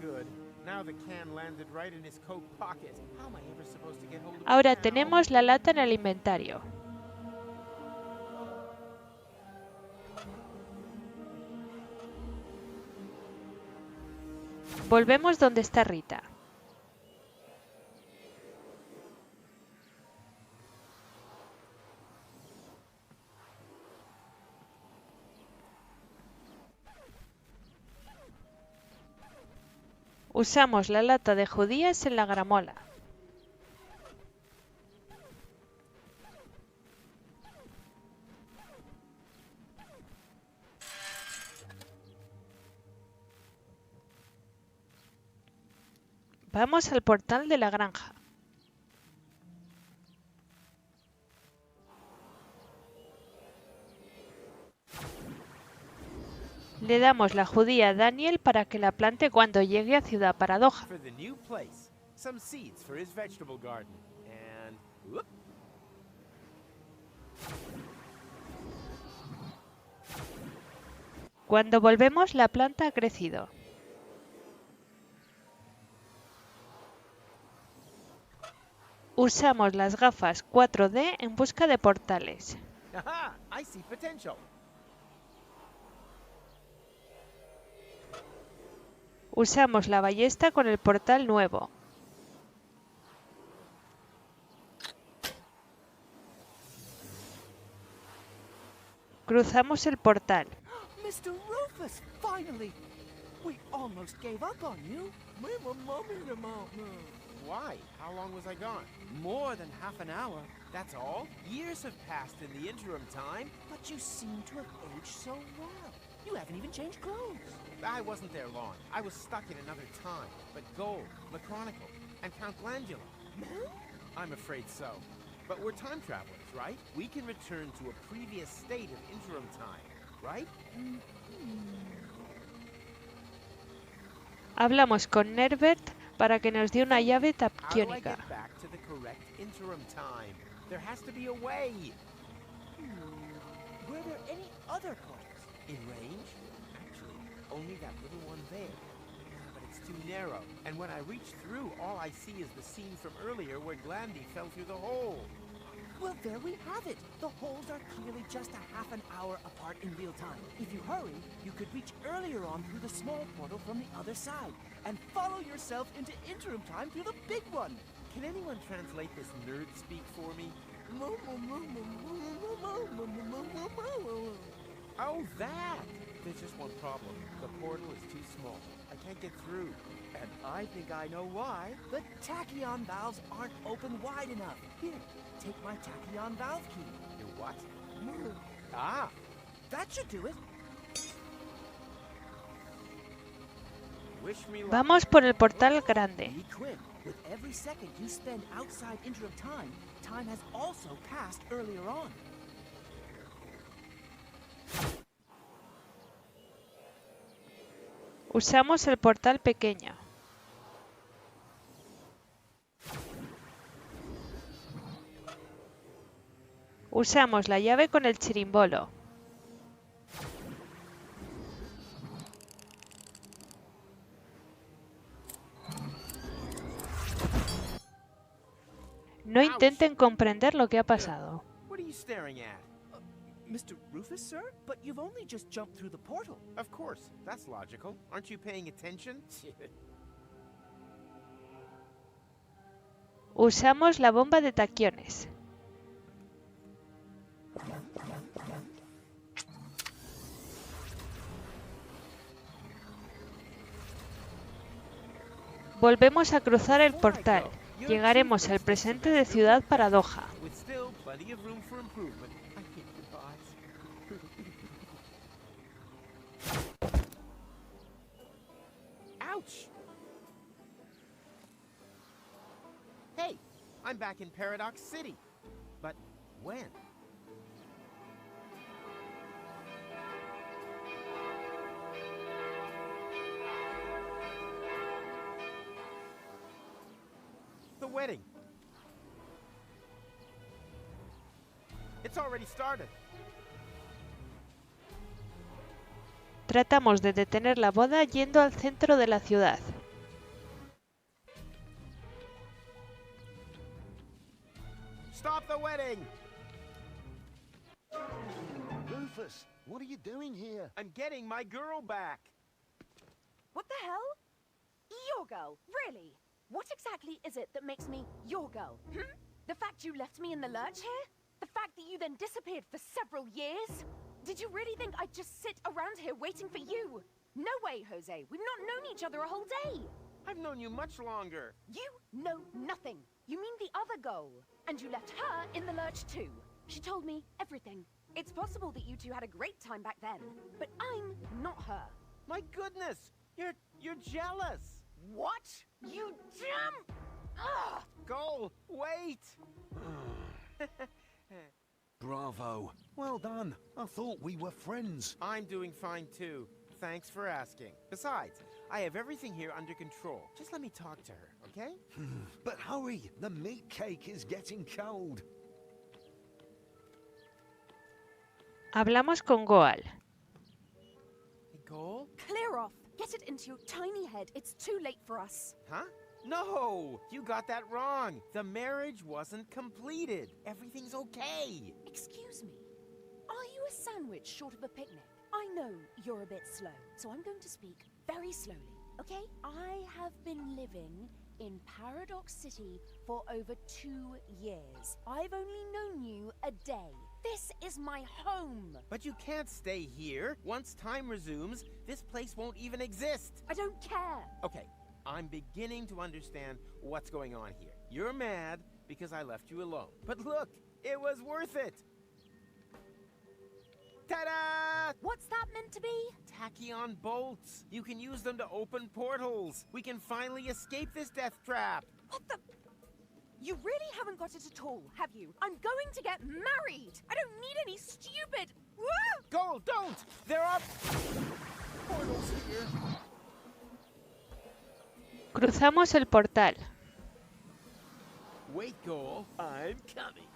good. Now the can landed right in his coat pocket. How am I ever supposed to get hold of it Ahora now? tenemos la lata en el inventario. Volvemos donde está Rita. Usamos la lata de judías en la gramola. Vamos al portal de la granja. Le damos la judía a Daniel para que la plante cuando llegue a Ciudad Paradoja. For the new place, some seeds for his vegetable garden, and whoop. Cuando volvemos, la planta ha crecido. Usamos las gafas 4D en busca de portales. Aha! I see potential. Usamos la ballesta con el portal nuevo. Cruzamos el portal. Mr. Rufus, finally! We almost gave up on you. Me and my mommy them out now. Why? How long was I gone? More than half an hour. That's all? Years have passed in the interim time. But you seem to have aged so well. You haven't even changed clothes. I wasn't there long. I was stuck in another time. But Gold, McChronicle, and Count Glandula. I'm afraid so. But we're time travelers, right? We can return to a previous state of interim time, right? Hablamos con Nerbert para que nos dé una llave How do I tapquiónica. get back to the correct interim time? There has to be a way. Were there any other portals? In range? Actually, only that little one there. But it's too narrow. And when I reach through, all I see is the scene from earlier where Glandy fell through the hole. Well, there we have it. The holes are clearly just a half an hour apart in real time. If you hurry, you could reach earlier on through the small portal from the other side, and follow yourself into interim time through the big one. Can anyone translate this nerd speak for me? Oh, that! There's just one problem. The portal is too small. I can't get through. And I think I know why. The tachyon valves aren't open wide enough. Here, take my tachyon valve key. Your what? Ah! That should do it. Wish me luck. Vamos por el portal grande. Be quick. With every second you spend outside interim time, time has also passed earlier on. Usamos el portal pequeño. Usamos la llave con el chirimbolo. No intenten comprender lo que ha pasado. What are you staring at? Mr. Rufus, sir? But you've only just jumped through the portal. Of course. That's logical. Aren't you paying attention? Usamos la bomba de taquiones. Volvemos a cruzar el portal. Llegaremos al presente de Ciudad Paradoja. With still plenty of room for improvement. I hate goodbyes. Ouch! Hey, I'm back in Paradox City. But when? The wedding. It's already started. Tratamos de detener la boda yendo al centro de la ciudad. off the wedding! Rufus, what are you doing here? I'm getting my girl back. What the hell? Your girl? Really? What exactly is it that makes me your girl? The fact you left me in the lurch here? The fact that you then disappeared for several years? Did you really think I'd just sit around here waiting for you? No way, Jose. We've not known each other a whole day. I've known you much longer. You know nothing. You mean the other girl. And you left her in the lurch too. She told me everything. It's possible that you two had a great time back then, but I'm not her. My goodness! You're jealous! What? You dumb... Ugh! Goal, wait! Bravo. Well done. I thought we were friends. I'm doing fine too. Thanks for asking. Besides, I have everything here under control. Just let me talk to her, okay? But hurry, the meat cake is getting cold. Hablamos con Goal. Hey, Goal? Clear off. Get it into your tiny head. It's too late for us. Huh? No! You got that wrong. The marriage wasn't completed. Everything's okay. Excuse me. Are you a sandwich short of a picnic? I know you're a bit slow, so I'm going to speak very slowly, okay? I have been living in Paradox City for over 2 years. I've only known you a day. This is my home. But you can't stay here. Once time resumes, this place won't even exist. I don't care. Okay, I'm beginning to understand what's going on here. You're mad because I left you alone. But look, it was worth it. Ta-da! What's that meant to be? Tachyon bolts. You can use them to open portals. We can finally escape this death trap. What the... You really haven't got it at all, have you? I'm going to get married. I don't need any stupid... Goal, don't! There are portals here. Cruzamos el portal. Wait, Goal. I'm coming.